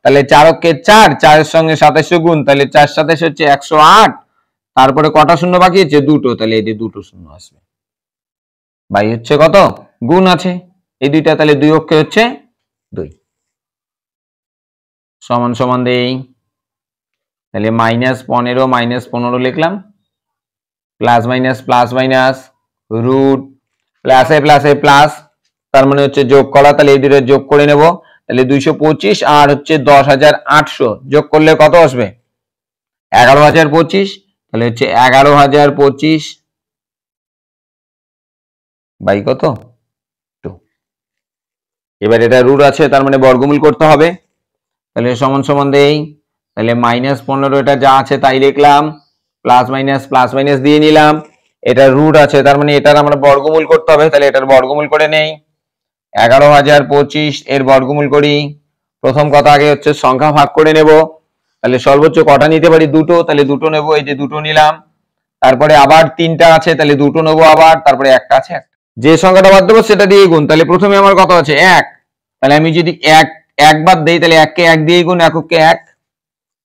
তাহলে 4 অক্ষে 4, 4 এর সঙ্গে 2700 গুণ, তাহলে 4 27 হচ্ছে 108, তারপরে কটা শূন্য বাকি আছে, দুটো, তাহলে এই যে দুটো শূন্য আসবে, বাই হচ্ছে কত, গুণ আছে এই দুইটা, তাহলে 2 অক্ষে হচ্ছে 2, সমান সমান দেই, তাহলে মাইনাস 15 লিখলাম, প্লাস মাইনাস রুট প্লাসে প্লাস, তার মানে হচ্ছে যোগ করা, তাহলে এই দুটো যোগ করে নেব, তাহলে 225 আর হচ্ছে 10,800 যোগ করলে কত আসবে 11,025, তাহলে হচ্ছে 11,025 বাই কত 2। এবার এটা রুট আছে, তার মানে বর্গমূল করতে হবে, তাহলে সমান সমান দেই, তাহলে মাইনাস 15 এটা যা আছে তাই লিখলাম, প্লাস মাইনাস দিয়ে নিলাম, এটা রুট আছে, তার মানে এটার আমরা বর্গমূল করতে হবে, তাহলে এটার বর্গমূল করে নেই, 11,025 এর বর্গমূল করি, প্রথম কথা আগে হচ্ছে সংখ্যা ভাগ করে নেব, তাহলে সর্বোচ্চ কটা নিতে পারি, দুটো, তাহলে দুটো নেব, এই যে দুটো নিলাম, তারপরে আবার তিনটা আছে, তাহলে দুটো নেবো আবার, তারপরে একটা আছে, যে সংখ্যাটা বাদ দেবো সেটা দিয়ে গুণ, তাহলে প্রথমে আমার কত আছে 1, তাহলে আমি যদি 1 বাদ দেই, তাহলে 1 কে 1 দিয়ে গুণ, এককে 1,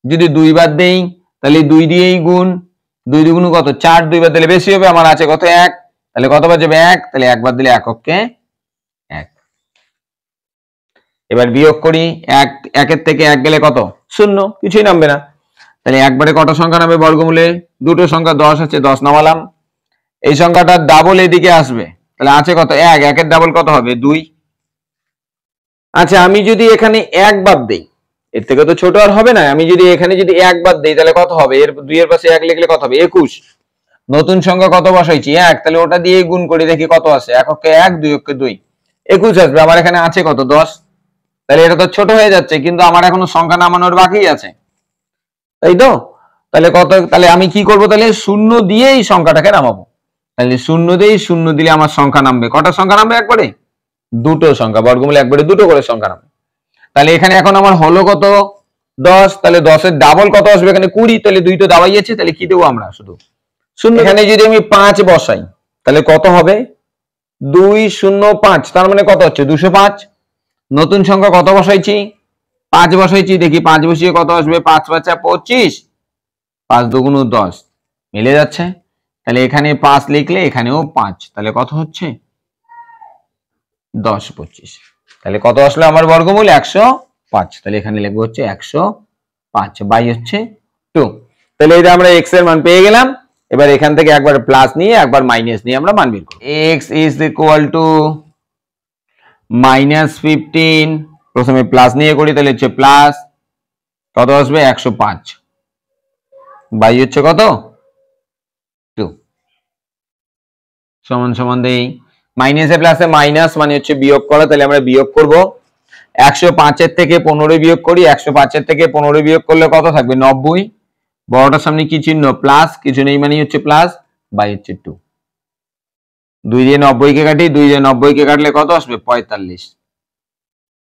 যদি 2 বাদ দেই তাহলে 2 দিয়েই গুণ, 2 দুগুণ কত 4, 2 বাদ দিলে বেশি হবে, আমার আছে কত 1, তাহলে কত বাদ যাবে 1, তাহলে 1 বাদ দিলে এককে 1। এবার বিয়োগ করি, 1 এর থেকে 1 গেলে কত 0, কিছুই নামবে না, তাহলে একবারে কটা সংখ্যা নামবে বর্গমূলে, দুটো সংখ্যা 10 আছে, 10 নামালাম, এই সংখ্যাটার ডাবল এদিকে আসবে, তাহলে আছে কত 1, 1 এর ডাবল কত হবে 2। আচ্ছা আমি যদি এখানে 1 বাদ দেই, এর থেকে তো ছোট আর হবে না, আমি যদি এখানে যদি 1 বাদ দেই তাহলে কত হবে, এর 2 এর পাশে 1 লিখলে কত হবে 21, নতুন সংখ্যা কত বসাইছি 1, তাহলে ওটা দিয়ে গুণ করে দেখি কত আছে, এককে 1, 2 অক্ষে 2, 21 আসবে, আমার এখানে আছে কত 10, তাহলে এটা তো ছোট হয়ে যাচ্ছে, কিন্তু আমার এখনো সংখ্যা নামানোর বাকি আছে, তাই তো, তাহলে কত, তাহলে আমি কি করব, তাহলে শূন্য দিয়েই সংখ্যাটাকে নামাবো, তাহলে শূন্য দিলে আমার সংখ্যা নামবে, কটা সংখ্যা নামবে একবারে, দুটো সংখ্যা, বর্গমূলে একবারে দুটো করে সংখ্যা নামবে, তাহলে এখানে এখন আমার হলো কত 10, তাহলে 10 এর ডাবল কত আসবে এখানে 20, তাহলে 2 তো দাবাইয়েছে, তাহলে কি দেবো আমরা শুধু শূন্য, এখানে যদি আমি 5 বসাই তাহলে কত হবে 205, তার মানে কত হচ্ছে 205, নতুন সংখ্যা কত বসাইছি 5 বসাইছি, দেখি 5 বসিয়ে কত আসবে, 5 5 25, 5 দুগুণ 10, মিলে যাচ্ছে, তাহলে এখানে 5 লিখলে এখানেও 5, তাহলে কত হচ্ছে 10 25, তাহলে কত আসলো আমার বর্গমূল 105, তাহলে এখানে লিখবো হচ্ছে 105 বাই হচ্ছে 2, তাহলে এটা আমরা x এর মান পেয়ে গেলাম, এবার এখান থেকে একবার প্লাস নিয়ে একবার মাইনাস নিয়ে আমরা মান বের করব, x ইজ ইকুয়াল টু -15, প্রথমে প্লাস নিয়ে করি, তাহলে হচ্ছে প্লাস কত আসবে 105 বাই হচ্ছে কত 2, সমান সমান দেই মাইনাসে প্লাসে মাইনাস মানে হচ্ছে বিয়োগ করা, তাহলে আমরা বিয়োগ করব 105 এর থেকে 15 বিয়োগ করি, 105 এর থেকে 15 বিয়োগ করলে কত থাকবে 90, বড়টার সামনে কি চিহ্ন প্লাস, কিছু নেই মানে হচ্ছে প্লাস, বাই হচ্ছে 2, 2 দিয়ে 90 কে কাটি, 2 দিয়ে 90 কে কাটলে কত আসবে 45,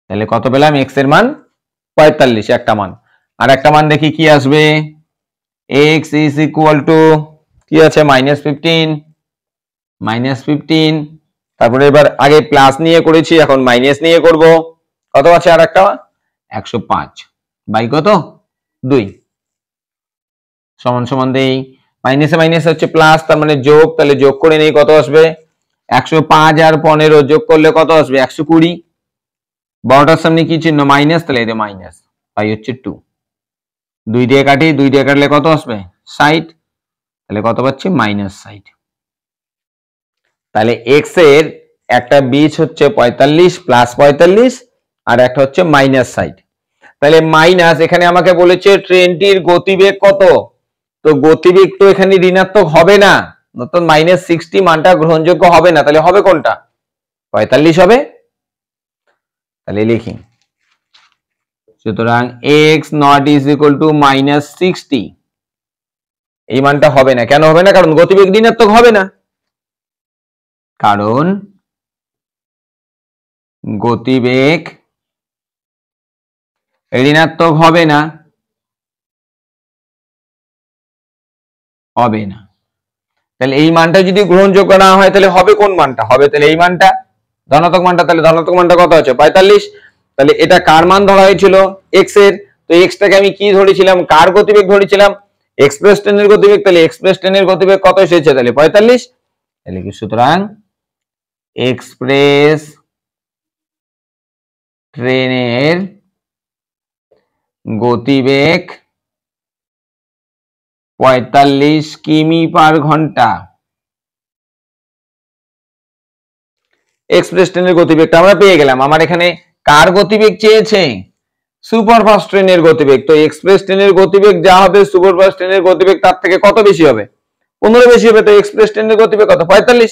তাহলে কত পেলাম x এর মান 45 একটা মান। আর একটা মান দেখি কি আসবে, x is equal to কি আছে -15, তারপরে এবার আগে প্লাস নিয়ে করেছি এখন মাইনাস নিয়ে করব, কত আছে আর একটা 105 বাই কত 2 সমান সমান দেই মাইনাসে মাইনাস হচ্ছে প্লাস, তার মানে যোগ, তাহলে যোগ করে নেই কত আসবে 105 আর 15 যোগ করলে কত আসবে 120, বড়টার সামনে কি চিহ্ন মাইনাস, তাহলে এই যে মাইনাস বাই হচ্ছে 2, 2 দিয়ে কাটি, 2 দিয়ে কাটলে কত আসবে 60, তাহলে কত পাচ্ছি -60। তাহলে x এর একটা বীজ হচ্ছে 45 প্লাস 45 আর একটা হচ্ছে -60, তাহলে মাইনাস, এখানে আমাকে বলেছে ট্রেনটির গতিবেগ কত, তো গতিবেগ তো এখানে ঋণাত্মক হবে না, নতুন -60 মানটা গ্রহণযোগ্য হবে না, তাহলে হবে কোনটা 45 হবে, তাহলে লিখি সুতরাং x not is equal to -60, এই মানটা হবে না, কেন হবে না, কারণ গতিবেগ ঋণাত্মক হবে না, কারণ গতিবেগ ঋণাত্মক হবে না, তাহলে এই মানটা যদি গ্রহণযোগ্য না হয় তাহলে হবে কোন মানটা, হবে তাহলে এই মানটা ধনাত্মক মানটা, তাহলে ধনাত্মক মানটা কত আছে 45, তাহলে এটা কার মান ধরা হয়েছিল x এর, তো x টাকে আমি কি ধরেছিলাম কার গতিবেগ ধরেছিলাম এক্সপ্রেস ট্রেনের গতিবেগ, তাহলে এক্সপ্রেস ট্রেনের গতিবেগ কত এসেছে তাহলে 45, তাহলে কি সুতরাং এক্সপ্রেস ট্রেনের গতিবেগ 45 কিমি পার ঘন্টা, এক্সপ্রেস ট্রেনের গতিবেগটা আমরা পেয়ে গেলাম। আমার এখানে কার গতিবেগ চেয়েছে সুপারফাস্ট ট্রেনের গতিবেগ, তো এক্সপ্রেস ট্রেনের গতিবেগ যা হবে সুপারফাস্ট ট্রেনের গতিবেগ তার থেকে কত বেশি হবে 15 বেশি হবে, তো এক্সপ্রেস ট্রেনের গতিবেগ কত 45,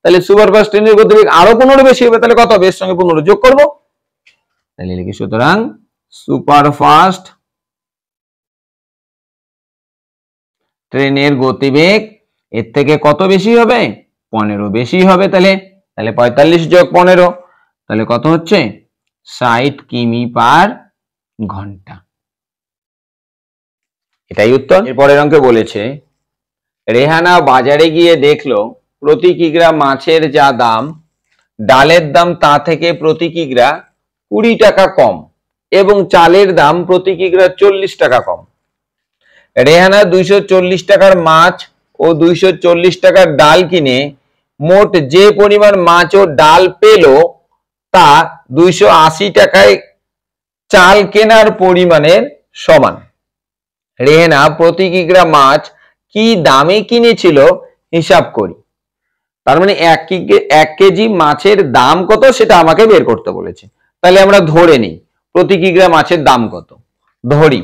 তাহলে সুপারফাস্ট ট্রেনের গতিবেগ আরো 15 বেশি হবে, তাহলে কত হবে এর সঙ্গে 15 যোগ করব, তাহলে লিখি সুতরাং সুপারফাস্ট ট্রেনের গতিবেগ এর থেকে কত বেশি হবে 15 বেশি হবে, তাহলে 45 যোগ 15 তাহলে কত হচ্ছে 60 কিমি পার ঘন্টা, এটাই উত্তর। এরপরের অঙ্কে বলেছে রেহানা বাজারে গিয়ে দেখলো প্রতি কিগ্রা মাছের যা দাম ডালের দাম তা থেকে প্রতি কিগ্রা 20 টাকা কম এবং চালের দাম প্রতি কিগ্রা 40 টাকা কম। রেহানা 240 টাকার মাছ ও 240 টাকার ডাল কিনে মোট যে পরিমাণ মাছ ও ডাল পেল তা 280 টাকায় চাল কেনার পরিমাণের সমান। রেহানা প্রতি কিগ্রা মাছ কি দামে কিনেছিল হিসাব করি, তার মানে 1 কেজি মাছের দাম কত সেটা আমাকে বের করতে বলেছে, তাহলে আমরা ধরে নিই প্রতি কিগ্রা মাছের দাম কত, ধরি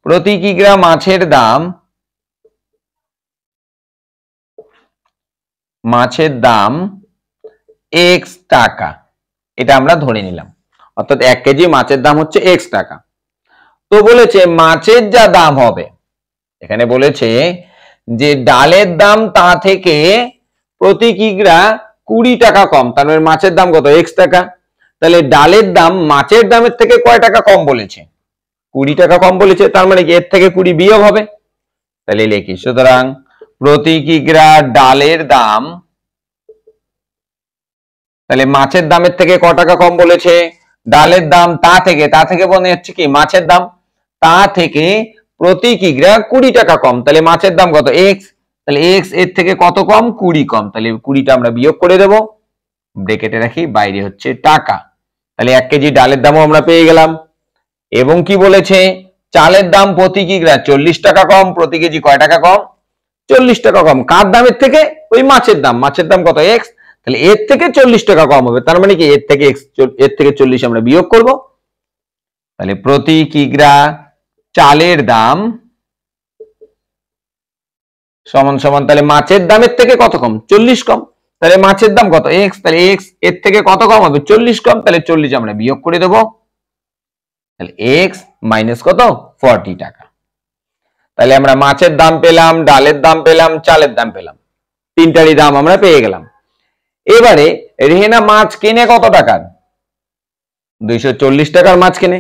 প্রতি কিগ্রা মাছের দাম x টাকা, এটা আমরা ধরে নিলাম, অর্থাৎ 1 কেজি মাছের দাম হচ্ছে x টাকা। তো বলেছে মাছের যা দাম হবে, এখানে বলেছে যে ডালের দাম তা থেকে প্রতি কিগ্রা 20 টাকা কম, তার মানে মাছের দাম কত x টাকা, তাহলে ডালের দাম মাছের দামের থেকে কয় টাকা কম বলেছে 20 টাকা কম বলেছে, তার মানে কি এর থেকে 20 বিয়োগ হবে, তাহলে লিখি সুতরাং প্রতি কিগ্রা ডালের দাম, তাহলে মাছের দামের থেকে ক টাকা কম বলেছে, ডালের দাম তা থেকে মনে হচ্ছে কি মাছের দাম, তা থেকে প্রতি কিগ্রা 20 টাকা কম, তাহলে মাছের দাম কত x, তাহলে x এর থেকে কত কম 20 কম, তাহলে 20টা আমরা বিয়োগ করে দেব, ব্র্যাকেটে রাখি, বাইরে হচ্ছে টাকা, তাহলে 1 কেজি ডালের দামও আমরা পেয়ে গেলাম। এবং কি বলেছে চালের দাম প্রতি কিগ্রা 40 টাকা কম, প্রতি কেজি কয় টাকা কম 40 টাকা কম, কার দামের থেকে ওই মাছের দাম কত x, তাহলে এর থেকে 40 টাকা কম হবে, তার মানে কি এর থেকে 40 আমরা বিয়োগ করব, তাহলে প্রতি কিগ্রা চালের দাম সমান সমান তাহলে মাছের দামের থেকে কত কম? 40 কম। তাহলে মাছের দাম কত? x, তাহলে x এর থেকে কত কম হবে? 40 কম। তাহলে 40 আমরা বিয়োগ করে দেব। তাহলে x মাইনাস কত? 40 টাকা। তাহলে আমরা মাছের দাম পেলাম, ডালের দাম পেলাম, চালের দাম পেলাম, তিনটারই দাম আমরা পেয়ে গেলাম। এবারে রেহেনা মাছ কিনে কত টাকার? 240 টাকার মাছ কিনে।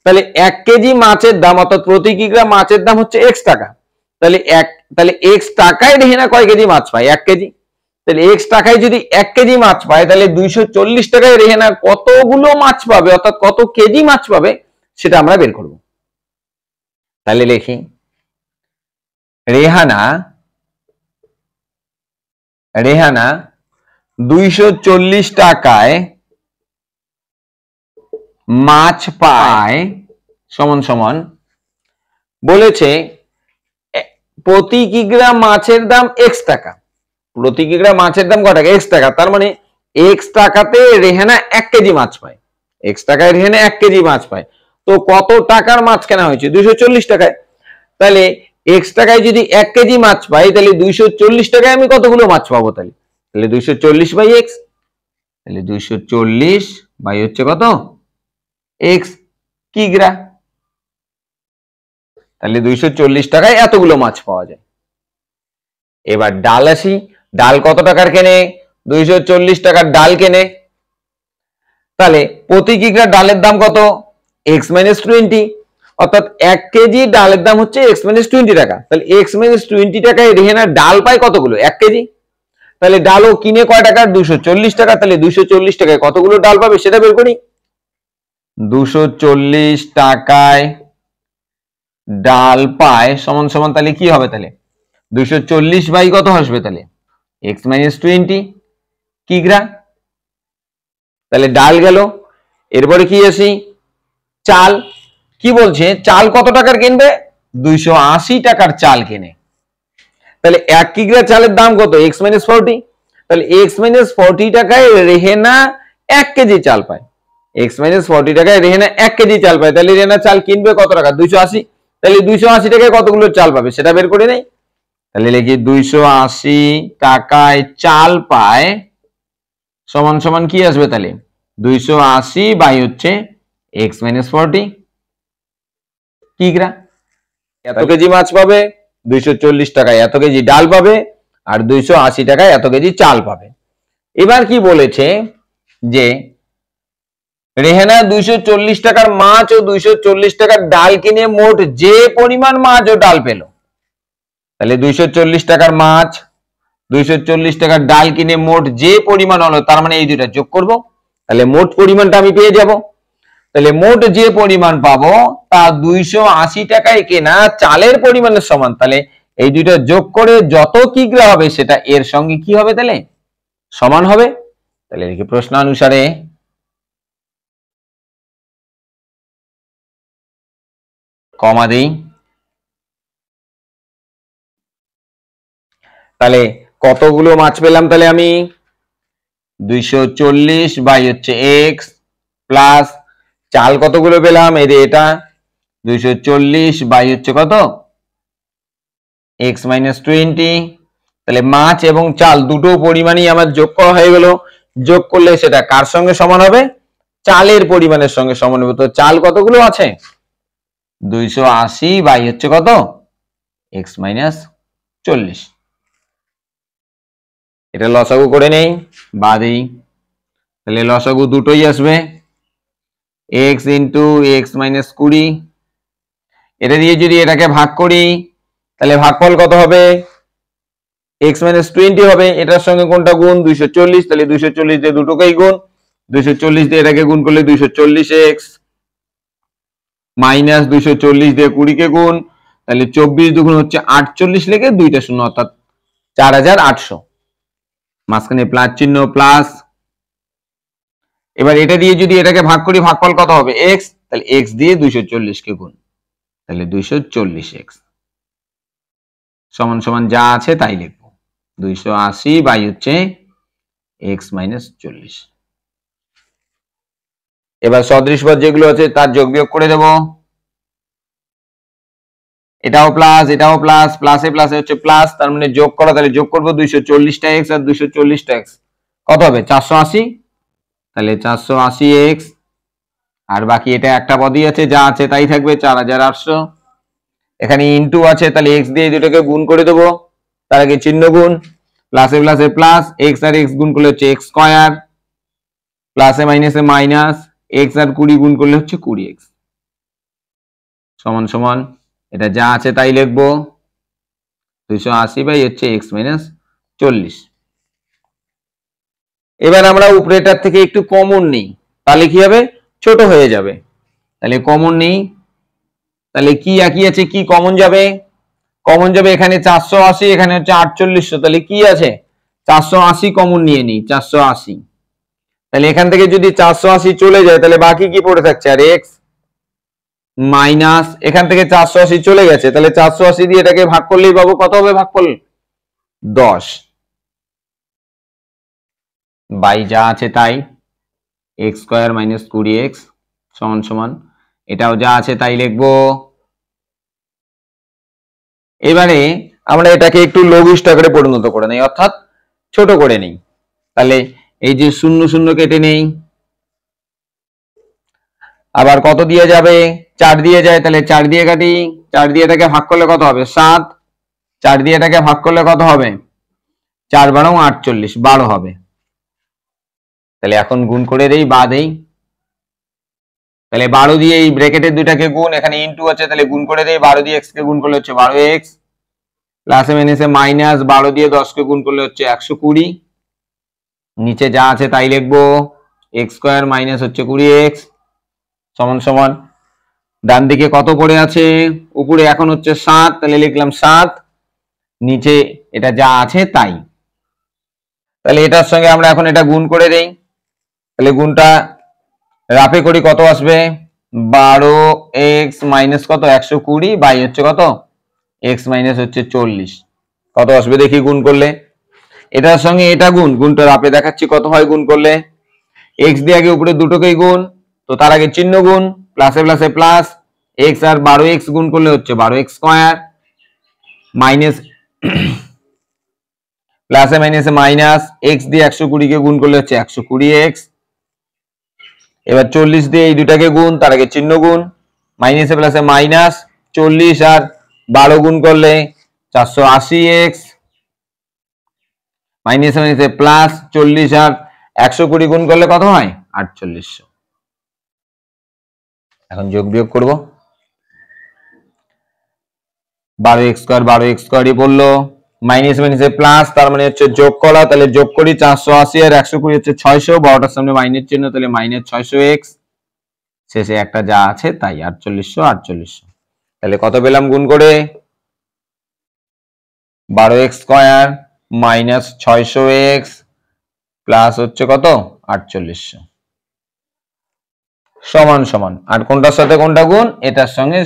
তাহলে 1 কেজি মাছের দাম অর্থাৎ প্রতি কিগ্রা মাছের দাম হচ্ছে x টাকা। তাহলে x টাকায় রেহেনা কয় কেজি মাছ পায়? 1 কেজি। তাহলে x টাকায় যদি 1 কেজি মাছ পায়, তাহলে 240 টাকায় রেহেনা কতগুলো মাছ পাবে অর্থাৎ কত কেজি মাছ পাবে সেটা আমরা বের করব। তাহলে লিখি, রেহানা 240 টাকায় মাছ পায় সমান সমান বলেছে প্রতি কিগ্রা মাছের দাম x টাকা। প্রতি কিগ্রা মাছের দাম কত টাকা? x টাকা। তার মানে x টাকাতে রেহানা 1 কেজি মাছ পায়। x টাকায় রেহানা 1 কেজি মাছ পায়। তো কত টাকার মাছ কেনা হয়েছে? 240 টাকায়। তাহলে x টাকায় যদি 1 কেজি মাছ পাই, তাহলে 240 টাকায় আমি কতগুলো মাছ পাবো? তাহলে 240 বাই x। তাহলে 240 বাই হচ্ছে কত? x কিগ্রা। তাহলে 240 টাকায় এতগুলো মাছ পাওয়া যায়। এবার ডাল আসি, ডাল কত টাকার কেনে? 240 টাকার ডাল কেনে। তাহলে প্রতি কিগ্রা ডালের দাম কত? x মাইনাস 20, অর্থাৎ 1 কেজি ডালের দাম হচ্ছে x মাইনাস 20 টাকা। তাহলে x মাইনাস 20 টাকায় রেহেনা ডাল পায় কতগুলো? 1 কেজি। তাহলে ডালও কিনে কয় টাকার? 240 টাকা। তাহলে 240 টাকায় কতগুলো ডাল পাবে সেটা বের করি। 240 টাকায় ডাল পায় সমান সমান তাহলে কি হবে? তাহলে 240 বাই কত আসবে? তাহলে x মাইনাস 20 কিগ্রা। তাহলে ডাল গেল। এরপরে কি আসি? চাল। কি বলছে? চাল কত টাকার কিনবে? 280 টাকার চাল কিনে। তাহলে 1 কিগ্রা চালের দাম কত? x minus 40। তাহলে x মাইনাস 40 টাকায় রেহেনা 1 কেজি চাল পায়। x মাইনাস 40 টাকায় রেহেনা 1 কেজি চাল পায়। তাহলে রেহেনা চাল কিনবে কত টাকা? 280। তাহলে 280 টাকায় কতগুলো চাল পাবে সেটা বের করে নেই। তাহলে লিখি 280 টাকায় চাল পায় সমান সমান কি আসবে? তাহলে 280 বাই হচ্ছে x মাইনাস 40 কিগ্রা। এত কেজি মাছ পাবে, 240 টাকায় এত কেজি ডাল পাবে, আর 280 টাকায় এত কেজি চাল পাবে। এবার কি বলেছে যে রেহেনা 240 টাকার মাছ ও 240 টাকার ডাল কিনে মোট যে পরিমাণ মাছ ও ডাল পেল। তাহলে 240 টাকার মাছ, 240 টাকার ডাল কিনে মোট যে পরিমাণ হলো, তার মানে এই দুইটা যোগ করব। তাহলে মোট পরিমাণটা আমি পেয়ে যাব। তাহলে মোট যে পরিমাণ পাবো তা 280 টাকায় কেনা চালের পরিমাণের সমান। তাহলে এই দুইটা যোগ করে যত কিগ্রা হবে সেটা এর সঙ্গে কি হবে? তাহলে সমান হবে। তাহলে দেখি প্রশ্নানুসারে কমা দেই। তাহলে কতগুলো মাছ পেলাম? তাহলে আমি 240 বাই হচ্ছে x প্লাস চাল কতগুলো পেলাম? এই যে এটা 240 বাই হচ্ছে কত? x minus 20। তাহলে মাছ এবং চাল দুটো পরিমাণই আমার যোগ করা হয়ে গেল। যোগ করলে সেটা কার সঙ্গে সমান হবে? চালের পরিমাণের সঙ্গে সমান হবে। তো চাল কতগুলো আছে? 280 বাই হচ্ছে কত? x minus 40। এটা লসাগু করে নেই, বাদেই। তাহলে লসাগু দুটোই আসবে, x ইন্টু x মাইনাস 20। এটা দিয়ে যদি এটাকে ভাগ করি তাহলে ভাগফল কত হবে? x মাইনাস 20 হবে। এটার সঙ্গে কোনটা গুণ? 240। তাহলে 240 দিয়ে দুটোকেই গুণ, 240 দিয়ে এটাকে গুণ করলে 240x মাইনাস 240 দিয়ে 20 কে গুণ, তাহলে 24 দুগুণ হচ্ছে 48 লেগে দুইটা শূন্য অর্থাৎ 4800। মাঝখানে প্লাস চিহ্ন প্লাস। এবার এটা দিয়ে যদি এটাকে ভাগ করি ভাগফল কত হবে? x। তাহলে x দিয়ে 240 কে গুণ, তাহলে 240x সমান সমান যা আছে তাই লিখবো। 280 বাই হচ্ছে x মাইনাস 40। এবার সদৃশ পদ যেগুলো আছে তার যোগ বিয়োগ করে দেব। এটাও প্লাস, এটাও প্লাস, প্লাসে প্লাসে হচ্ছে প্লাস, তার মানে যোগ করা, তাহলে যোগ করবো 240টা এক্স আর 240টা এক্স, কত হবে 480, তাহলে 480 এক্স, আর বাকি এটা একটা পদই আছে, যা আছে তাই থাকবে 4800। এখানে ইনটু আছে, তাহলে এক্স দিয়ে দুটোকে গুণ করে দেবো, তার আগে চিহ্ন গুণ, প্লাসে প্লাসে প্লাস, এক্স আর এক্স গুণ করলে হচ্ছে এক্স স্কয়ার, প্লাসে মাইনাসে মাইনাস, এক্স আর 20 গুণ করলে হচ্ছে 20x, সমান সমান এটা যা আছে তাই লিখবো, 280 বাই হচ্ছে এক্স মাইনাস 40। এবার আমরা উপরেটার থেকে একটু কমন নিই, তাহলে কি হবে, ছোট হয়ে যাবে। তাহলে কমন নিই, তাহলে কি একই আছে, কি কমন যাবে, কমন যাবে এখানে 480, এখানে হচ্ছে 4800, তাহলে কি আছে 480 কমন নিয়ে নিই, 480, তাহলে এখান থেকে যদি 480 চলে যায় তাহলে বাকি কি পড়ে থাকছে, আর এক্স মাইনাস, এখান থেকে 480 চলে গেছে, তাহলে 480 দিয়ে এটাকে ভাগ করলেই পাবো, কত হবে ভাগ করলে 10, বাই যা আছে তাই এক্স স্কয়ার মাইনাস 20x সমান সমান এটাও যা আছে তাই লিখবো। এবারে আমরা এটাকে একটু লঘিষ্ঠ আকারে পরিণত করে নেই, অর্থাৎ ছোট করে নেই, তাহলে এই যে শূন্য শূন্য কেটে নেই, আবার কত দিয়ে যাবে, 4 দিয়ে যায়, তাহলে 4 দিয়ে কাটি, 4 দিয়ে এটাকে ভাগ করলে কত হবে 7, 4 দিয়ে এটাকে ভাগ করলে কত হবে, 4 × 48 12 হবে। তাহলে এখন গুণ করে দেই বা দেই, তাহলে 12 দিয়ে এই ব্র্যাকেটের দুটাকে গুণ, এখানে ইনটু আছে তাহলে গুণ করে দেই, 12 দিয়ে x কে গুণ করলে হচ্ছে 12x, প্লাসে মাইনাসে মাইনাস, 12 দিয়ে 10 কে গুণ করলে হচ্ছে 120, নিচে যা আছে তাই লিখবো, x স্কয়ার মাইনাস হচ্ছে 20x সমান সমান ডান দিকে কত পড়ে আছে, উপরে এখন হচ্ছে 7, তাহলে লিখলাম 7, নিচে এটা যা আছে তাই। তাহলে এটার সঙ্গে আমরা এখন এটা গুণ করে দেই, তাহলে গুণটা রাফে করি, কত আসবে 12x মাইনাস কত 120 বাই হচ্ছে কত x মাইনাস হচ্ছে 40, কত আসবে দেখি গুণ করলে, এটার সঙ্গে এটা গুণ, গুণটা রাফে দেখাচ্ছি কত হয় গুণ করলে, x দিয়ে আগে উপরে দুটোকেই গুণ, তো তার আগে চিহ্ন গুণ, প্লাসে প্লাসে প্লাস, x আর 12x গুণ করলে হচ্ছে 12x স্কয়ার, মাইনাস প্লাসে মাইনাসে মাইনাস, x দিয়ে 120 কে গুণ করলে হচ্ছে 120x, এবার 40 দিয়ে এই দুটাকে গুণ, তার আগে চিহ্ন গুণ, মাইনাসে প্লাসে মাইনাস, 40 আর 12 গুণ করলে 480x, মাইনাসে মাইনাসে প্লাস, 40 আর 120 গুণ করলে কত হয় 4800। এখন যোগ বিয়োগ করব, 12x স্কয়ার 12x স্কয়ারই বললো, মাইনাস মাইনাসে প্লাস, তার মানে হচ্ছে যোগ করা, তাহলে যোগ করি 480 আর 120 হচ্ছে 600, 12টার সামনে মাইনাস চিহ্ন, তাহলে মাইনাস 600x, শেষে একটা যা আছে তাই 4800, তাহলে কত পেলাম গুণ করে, 12x square minus 600x plus হচ্ছে কত 4800 সমান সমান, আর কোনটার সাথে কোনটা গুণ, এটার সঙ্গে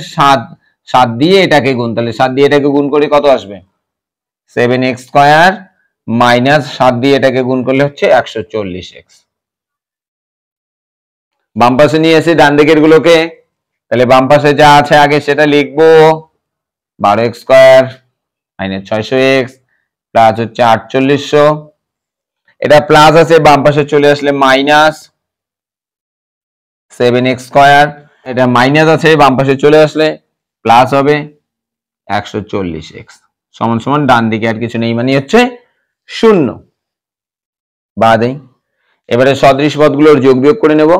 7 দিয়ে এটাকে গুণ, তাহলে 7 দিয়ে এটাকে গুণ করি কত আসবে 7x স্কয়ার মাইনাস 7 দিয়ে এটাকে গুণ করলে হচ্ছে 140x। বাম পাশে নিয়ে এসে ডান দিকের গুলোকে, তাহলে বাম পাশে যা আছে আগে সেটা লিখবো, 12x square minus 600x plus হচ্ছে 4800, এটা প্লাস আছে বাম পাশে চলে আসলে মাইনাস 7x স্কয়ার, এটা মাইনাস আছে বাম পাশে চলে আসলে প্লাস হবে 140x সমান সমান ডান দিকে আর কিছু নেই মানে হচ্ছে 0 বাদে। এবারে সদৃশ পদগুলোর যোগ বিয়োগ করে নেব,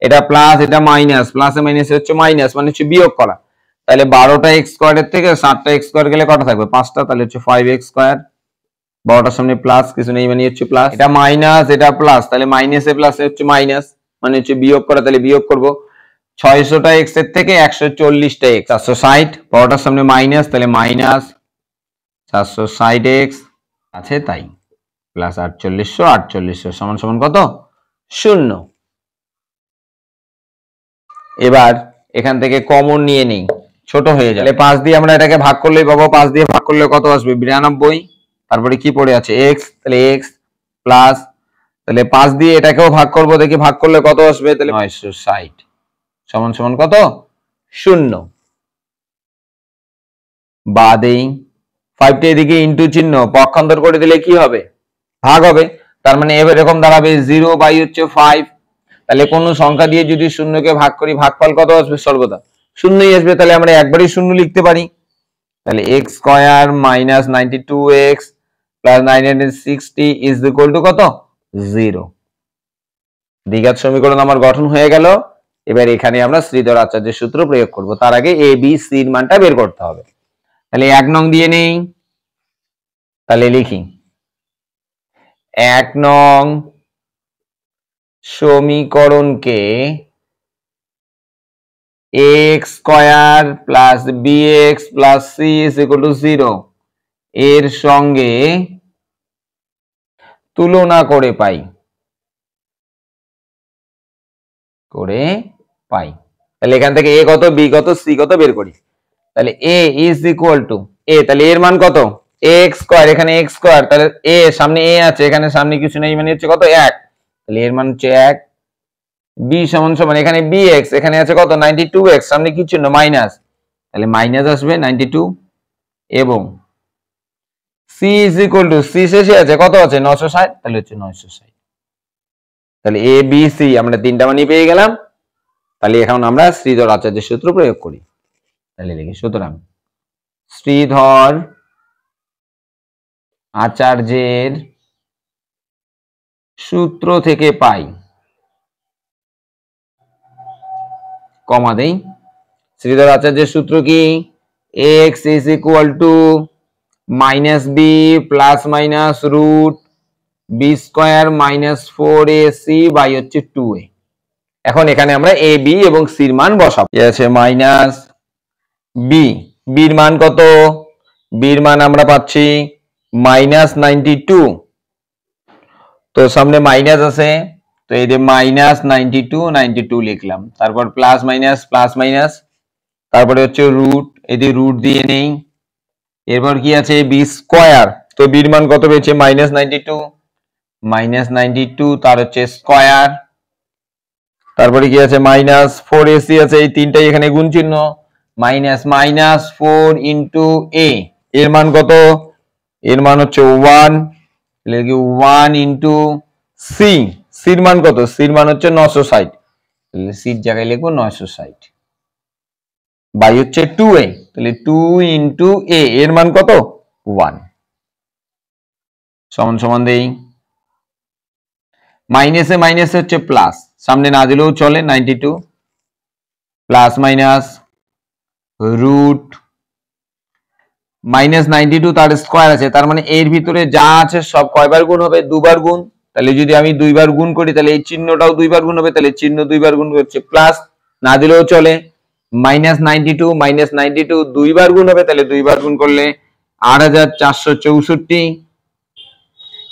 এটা প্লাস এটা মাইনাস, প্লাসে মাইনাসে হচ্ছে মাইনাস মানে হচ্ছে বিয়োগ করা, তাহলে 12টা x স্কয়ারের থেকে 7টা x স্কয়ার গেলে কত থাকবে 5টা, তাহলে হচ্ছে 5x স্কয়ার, 12টার সামনে প্লাস কিছু নেই মানে হচ্ছে প্লাস, এটা মাইনাস এটা প্লাস, তাহলে মাইনাসে প্লাসে হচ্ছে মাইনাস মানে হচ্ছে বিয়োগ করা, তাহলে বিয়োগ করব 600টা x এর থেকে 140টা x 460, 12টার সামনে মাইনাস, তাহলে মাইনাস 460x আছে তাই প্লাস 4800 সমান সমান কত 0। এবার এখান থেকে কমন নিয়ে নেই, ছোট হয়ে যাবে, 5 দিয়ে আমরা এটাকে ভাগ করলেই পাবো, 5 দিয়ে ভাগ করলে কত আসবে 92, তারপরে কি পড়ে আছে x, তাহলে x প্লাস, তাহলে 5 দিয়ে এটাকেও ভাগ করব, দেখি ভাগ করলে কত আসবে, তাহলে 960 সমান সমান কত 0। বাদেই 5 টা এদিকে ইনটু চিহ্ন পক্ষান্তর করে দিলে কি হবে ভাগ হবে তার মানে এরকম দাঁড়াবে 0 বাই হচ্ছে 5 তাহলে কোন সংখ্যা দিয়ে যদি শূন্যকে ভাগ করি ভাগফল কত আসবে সর্বদা শূন্যই আসবে তাহলে আমরা একবারই শূন্য লিখতে পারি তাহলে x square minus 92x plus 960 is equal two কত 0 দ্বিঘাত সমীকরণ আমার গঠন হয়ে গেল এবার এখানে আমরা শ্রীধর আচার্যের সূত্র প্রয়োগ করব তার আগে a b c এর মানটা বের করতে হবে তাহলে 1 নং দিয়ে নেই তাহলে লিখি 1 নং সমীকরণকে x square plus bx plus c is equal two 0 এর সঙ্গে তুলনা করে পাই তাহলে এখান থেকে a কত b কত c কত বের করি তাহলে a is equal two a তাহলে এর মান কত x স্কয়ার এখানে x স্কয়ার তাহলে a সামনে a আছে এখানে সামনে কিছু নেই মানে হচ্ছে কত 1 তাহলে এর মান হচ্ছে 1 b সমান সমান এখানে bx এখানে আছে কত 92x সামনে কিছু না মাইনাস তাহলে মাইনাস আসবে 92 এবং c is equal two c শেষে আছে কত আছে 960 তাহলে হচ্ছে 960 তাহলে a b c আমরা তিনটা মানই পেয়ে গেলাম তাহলে এখন আমরা শ্রীধর আচার্যের সূত্র প্রয়োগ করি তাহলে লিখি সুতরাং শ্রীধর আচার্যের সূত্র থেকে পাই কমা দেই শ্রীধর আচার্যের সূত্র কি x is equal to minus b plus minus root b square minus 4ac by হচ্ছে 2a এখন এখানে আমরা a b এবং c এর মান বসাবো কি আছে মাইনাস b b এর মান কত b এর মান আমরা পাচ্ছি মাইনাস 92 তো সামনে মাইনাস আছে তো এই যে মাইনাস 92 লিখলাম তারপর প্লাস মাইনাস তারপরে হচ্ছে রুট এই যে রুট দিয়ে নেই এরপর কি আছে বি স্কয়ার তো বি এর মান কত পেয়েছে মাইনাস 92 তার হচ্ছে স্কয়ার তারপরে কি আছে মাইনাস 4ac আছে এই তিনটাই এখানে গুণ চিহ্ন মাইনাস 4 ইনটু a এর মান কত এর মান হচ্ছে 1 লিখি 1 ইনটু c c এর মান কত c এর মান হচ্ছে 960 তাহলে c এর জায়গায় লিখব 960 বাই হচ্ছে 2a তাহলে 2 ইনটু a এর মান কত 1 সমান সমান দেই মাইনাসে মাইনাসে হচ্ছে প্লাস সামনে না দিলেও চলে 92 প্লাস মাইনাস রুট মাইনাস 92 তার স্কয়ার আছে তার মানে এর ভিতরে যা আছে সব কয়বার গুণ হবে দুবার গুণ তাহলে যদি আমি দুইবার গুণ করি তাহলে এই চিহ্নটাও দুইবার গুণ হবে তাহলে চিহ্ন দুইবার গুণ হচ্ছে প্লাস না দিলেও চলে মাইনাস 92 দুইবার গুণ হবে তাহলে দুইবার গুণ করলে 8464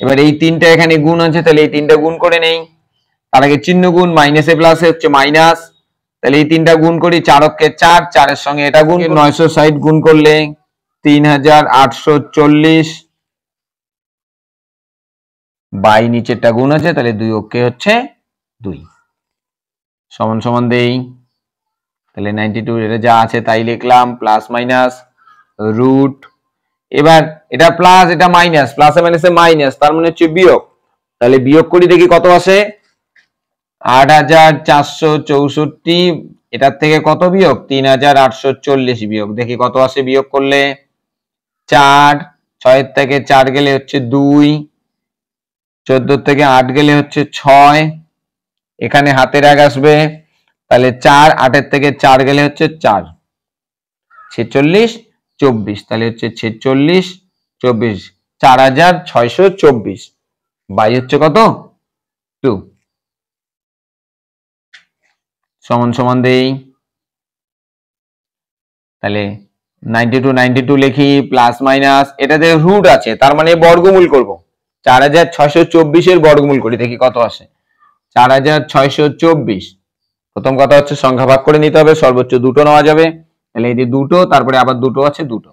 এবার এই তিনটা এখানে গুণ আছে তাহলে এই তিনটা গুণ করে নেই তার আগে চিহ্ন গুণ মাইনাসে প্লাসে হচ্ছে মাইনাস তাহলে এই তিনটা গুণ করি 4 কে 4 4 এর সঙ্গে এটা গুণ 960 গুণ করলে 3840 বাই নিচেরটা গুণ আছে তাহলে 2 ওকে হচ্ছে 2 সমান সমান দেই তাহলে 92 এটা যা আছে তাই লিখলাম প্লাস মাইনাস রুট এবার এটা প্লাস এটা মাইনাস প্লাসে মাইনাসে মাইনাস তার মানে হচ্ছে বিয়োগ তাহলে বিয়োগ করি দেখি কত আসে 8464 এটার থেকে কত বিয়োগ 3840 বিয়োগ দেখি কত আসে বিয়োগ করলে 4 6 থেকে 4 গেলে হচ্ছে 2 14 থেকে 8 গেলে হচ্ছে 6 এখানে হাতের আগ আসবে তাহলে 4 8 এর থেকে 4 গেলে হচ্ছে 4 46 24 তাহলে হচ্ছে 46 24 4624 বাই হচ্ছে কত 2 সমান সমান দেই তাহলে 92 লিখি প্লাস মাইনাস এটাতে রুট আছে তার মানে বর্গমূল করব 4624 এর বর্গমূল করি দেখি কত আসে 4624 প্রথম কথা হচ্ছে সংখ্যা ভাগ করে নিতে হবে সর্বোচ্চ দুটো নেওয়া যাবে তাহলে এই যে দুটো তারপরে আবার দুটো আছে দুটো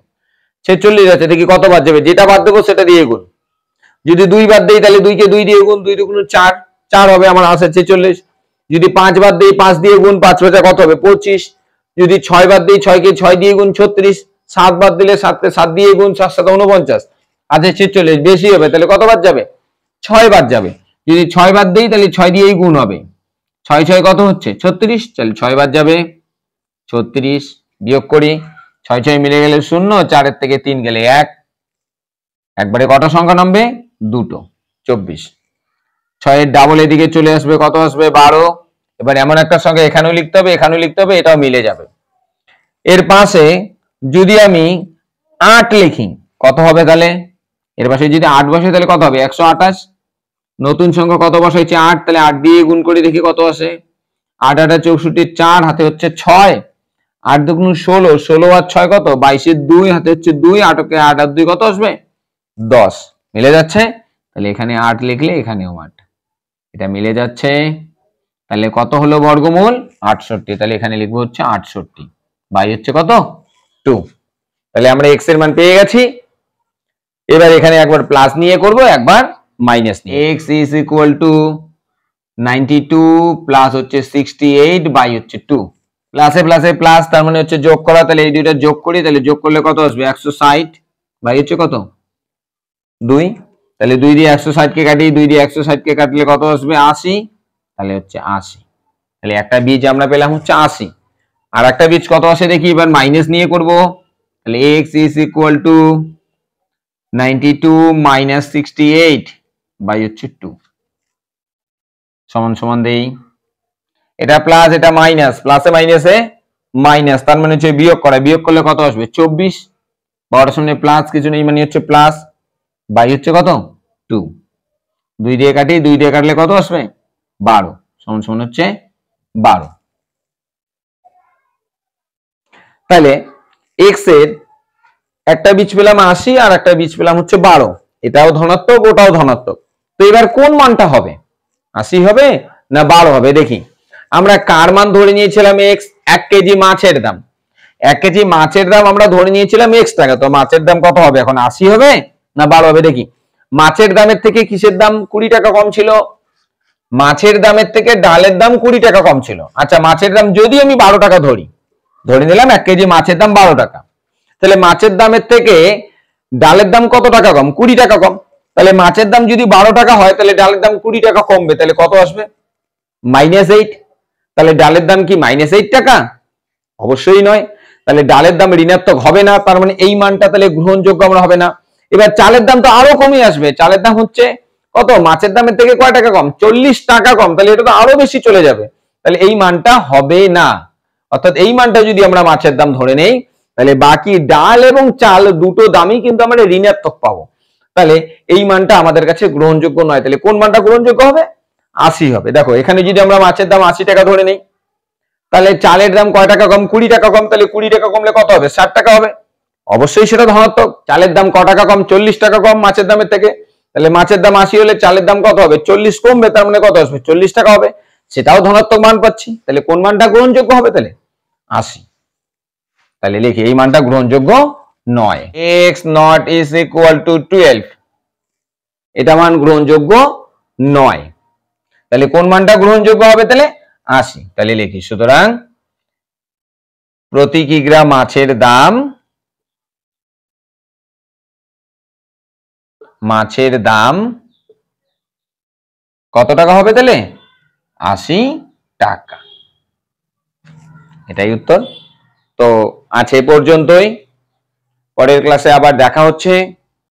46 আছে দেখি কত বাদ যাবে যেটা বাদ দেবো সেটা দিয়ে গুণ যদি 2 বাদ দেই তাহলে 2 কে 2 দিয়ে গুণ 2 × 4 4 হবে আমার আসে 46 যদি 5 বাদ দেই 5 দিয়ে গুণ 5 5 কত হবে 25 যদি 6 বাদ দেই 6 কে 6 দিয়ে গুণ 36 7 বাদ দিলে 7 দিয়ে গুণ 7 7 49, আচ্ছা 46 বেশি হবে, তাহলে কত বাদ যাবে? 6 বাদ যাবে। যদি 6 বাদ দেই তাহলে 6 দিয়েই গুণ হবে, 6 6 কত হচ্ছে? 36, তাহলে 6 বাদ যাবে 36। বিয়োগ করি, 6 6 মিলে গেলে 0, 4 এর থেকে 3 গেলে 1, একবারে কত সংখ্যা নামবে? দুটো, 24। 6 এর ডাবল এদিকে চলে আসবে, কত আসবে? 12। এবার এমন একটা সংখ্যা এখানেও লিখতে হবে, এখানেও লিখতে হবে, এটাও মিলে যাবে। এর পাশে যদি আমি 8 লিখি কত হবে তাহলে? এর পাশে যদি 8 বসে তাহলে কত হবে? 128। নতুন সংখ্যা কত বসাইছে? 8, তাহলে 8 দিয়ে গুণ করে দেখি কত আসে। 8 8 64, 4 হাতে হচ্ছে 6, 8 দুগুণ 16, 16 আর 6 কত? 22 এর 2 হাতে হচ্ছে 2, 8 আর 2 কত আসবে? 10। মিলে যাচ্ছে, তাহলে এখানে 8 লিখলে এখানেও 8, এটা মিলে যাচ্ছে। তাহলে কত হলো বর্গমূল? 68। তাহলে এখানে লিখবো হচ্ছে 68, বাই হচ্ছে কত? 2। তাহলে আমরা x এর মান পেয়ে গেছি। এবার এখানে একবার প্লাস নিয়ে করব, একবার মাইনাস নিয়ে। x is equal to 92 plus হচ্ছে 68 বাই হচ্ছে 2। প্লাসে প্লাসে প্লাস, তার মানে হচ্ছে যোগ করা, তাহলে এই দুইটা যোগ করি, তাহলে যোগ করলে কত আসবে? 160 বাই হচ্ছে কত? 2। তাহলে 2 দিয়ে 160 কে কাটি, 2 দিয়ে 160 কে কাটলে কত আসবে? 80, তাহলে হচ্ছে 80। তাহলে একটা বীজ আমরা পেলাম হচ্ছে 80। আর একটা বীজ কত আসে দেখি, এবার মাইনাস নিয়ে করব। তাহলে x is equal to 92 minus 68 by হচ্ছে 2 সমান সমান দেই। এটা প্লাস, এটা মাইনাস, প্লাসে মাইনাসে মাইনাস, তার মানে হচ্ছে বিয়োগ করা, বিয়োগ করলে কত আসবে? 24। বড়টার সামনে প্লাস কিছু নেই, মানে হচ্ছে প্লাস, বাই হচ্ছে কত? 2। 2 দিয়ে কাটি, 2 দিয়ে কাটলে কত আসবে? 12 সমান সমান হচ্ছে 12। তাহলে x এর একটা বীজ পেলাম 80 আর একটা বীজ পেলাম হচ্ছে 12, এটাও ধনাত্মক ওটাও ধনাত্মক। তো এবার কোন মানটা হবে? 80 হবে না 12 হবে? দেখি, আমরা কার মান ধরে নিয়েছিলাম? x। 1 কেজি মাছের দাম, 1 কেজি মাছের দাম আমরা ধরে নিয়েছিলাম x টাকা, তো মাছের দাম কত হবে এখন? 80 হবে না 12 হবে? দেখি, মাছের দামের থেকে কিসের দাম 20 টাকা কম ছিল? মাছের দামের থেকে ডালের দাম 20 টাকা কম ছিল। আচ্ছা, মাছের দাম যদি আমি 12 টাকা ধরে নিলাম 1 কেজি মাছের দাম 12 টাকা, তাহলে মাছের দামের থেকে ডালের দাম কত টাকা কম? 20 টাকা কম। তাহলে মাছের দাম যদি 12 টাকা হয়, তাহলে ডালের দাম 20 টাকা কমবে, তাহলে কত আসবে? -8। তাহলে ডালের দাম কি -8 টাকা? অবশ্যই নয়। তাহলে ডালের দাম ঋণাত্মক হবে না, তার মানে এই মানটা তাহলে গ্রহণযোগ্য আমরা হবে না। এবার চালের দাম তো আরো কমে আসবে, চালের দাম হচ্ছে কত? মাছের দামের থেকে কয় টাকা কম? 40 টাকা কম, তাহলে এটা তো আরো বেশি চলে যাবে, তাহলে এই মানটা হবে না। অর্থাৎ এই মানটা যদি আমরা মাছের দাম ধরে নেই, তাহলে বাকি ডাল এবং চাল দুটো দামই কিন্তু আমরা ঋণাত্মক পাবো, তাহলে এই মানটা আমাদের কাছে গ্রহণযোগ্য নয়। তাহলে কোন মানটা গ্রহণযোগ্য হবে? 80 হবে। দেখো, এখানে যদি আমরা মাছের দাম 80 টাকা ধরে নেই, তাহলে চালের দাম কয় টাকা কম? 20 টাকা কম, তাহলে 20 টাকা কমলে কত হবে? 60 টাকা হবে। অবশ্যই সেটা ধনাত্মক। চালের দাম কয় টাকা কম? 40 টাকা কম মাছের দামের থেকে, তাহলে মাছের দাম 80 হলে চালের দাম কত হবে? 40 কমবে, তার মানে কত আসবে? 40 টাকা হবে। সেটাও ধনাত্মক মান পাচ্ছি, তাহলে কোন মানটা গ্রহণযোগ্য হবে? তাহলে 80। তাহলে লিখি, এই মানটা গ্রহণযোগ্য নয়। x not is equal to 12, এটা মান গ্রহণযোগ্য নয়। তাহলে কোন মানটা গ্রহণযোগ্য হবে? তাহলে 80। তাহলে লিখি, সুতরাং প্রতি কিগ্রা মাছের দাম কত টাকা হবে? তাহলে 80 টাকা। এটাই উত্তর। তো আজ এ পর্যন্তই, পরের ক্লাসে আবার দেখা হচ্ছে।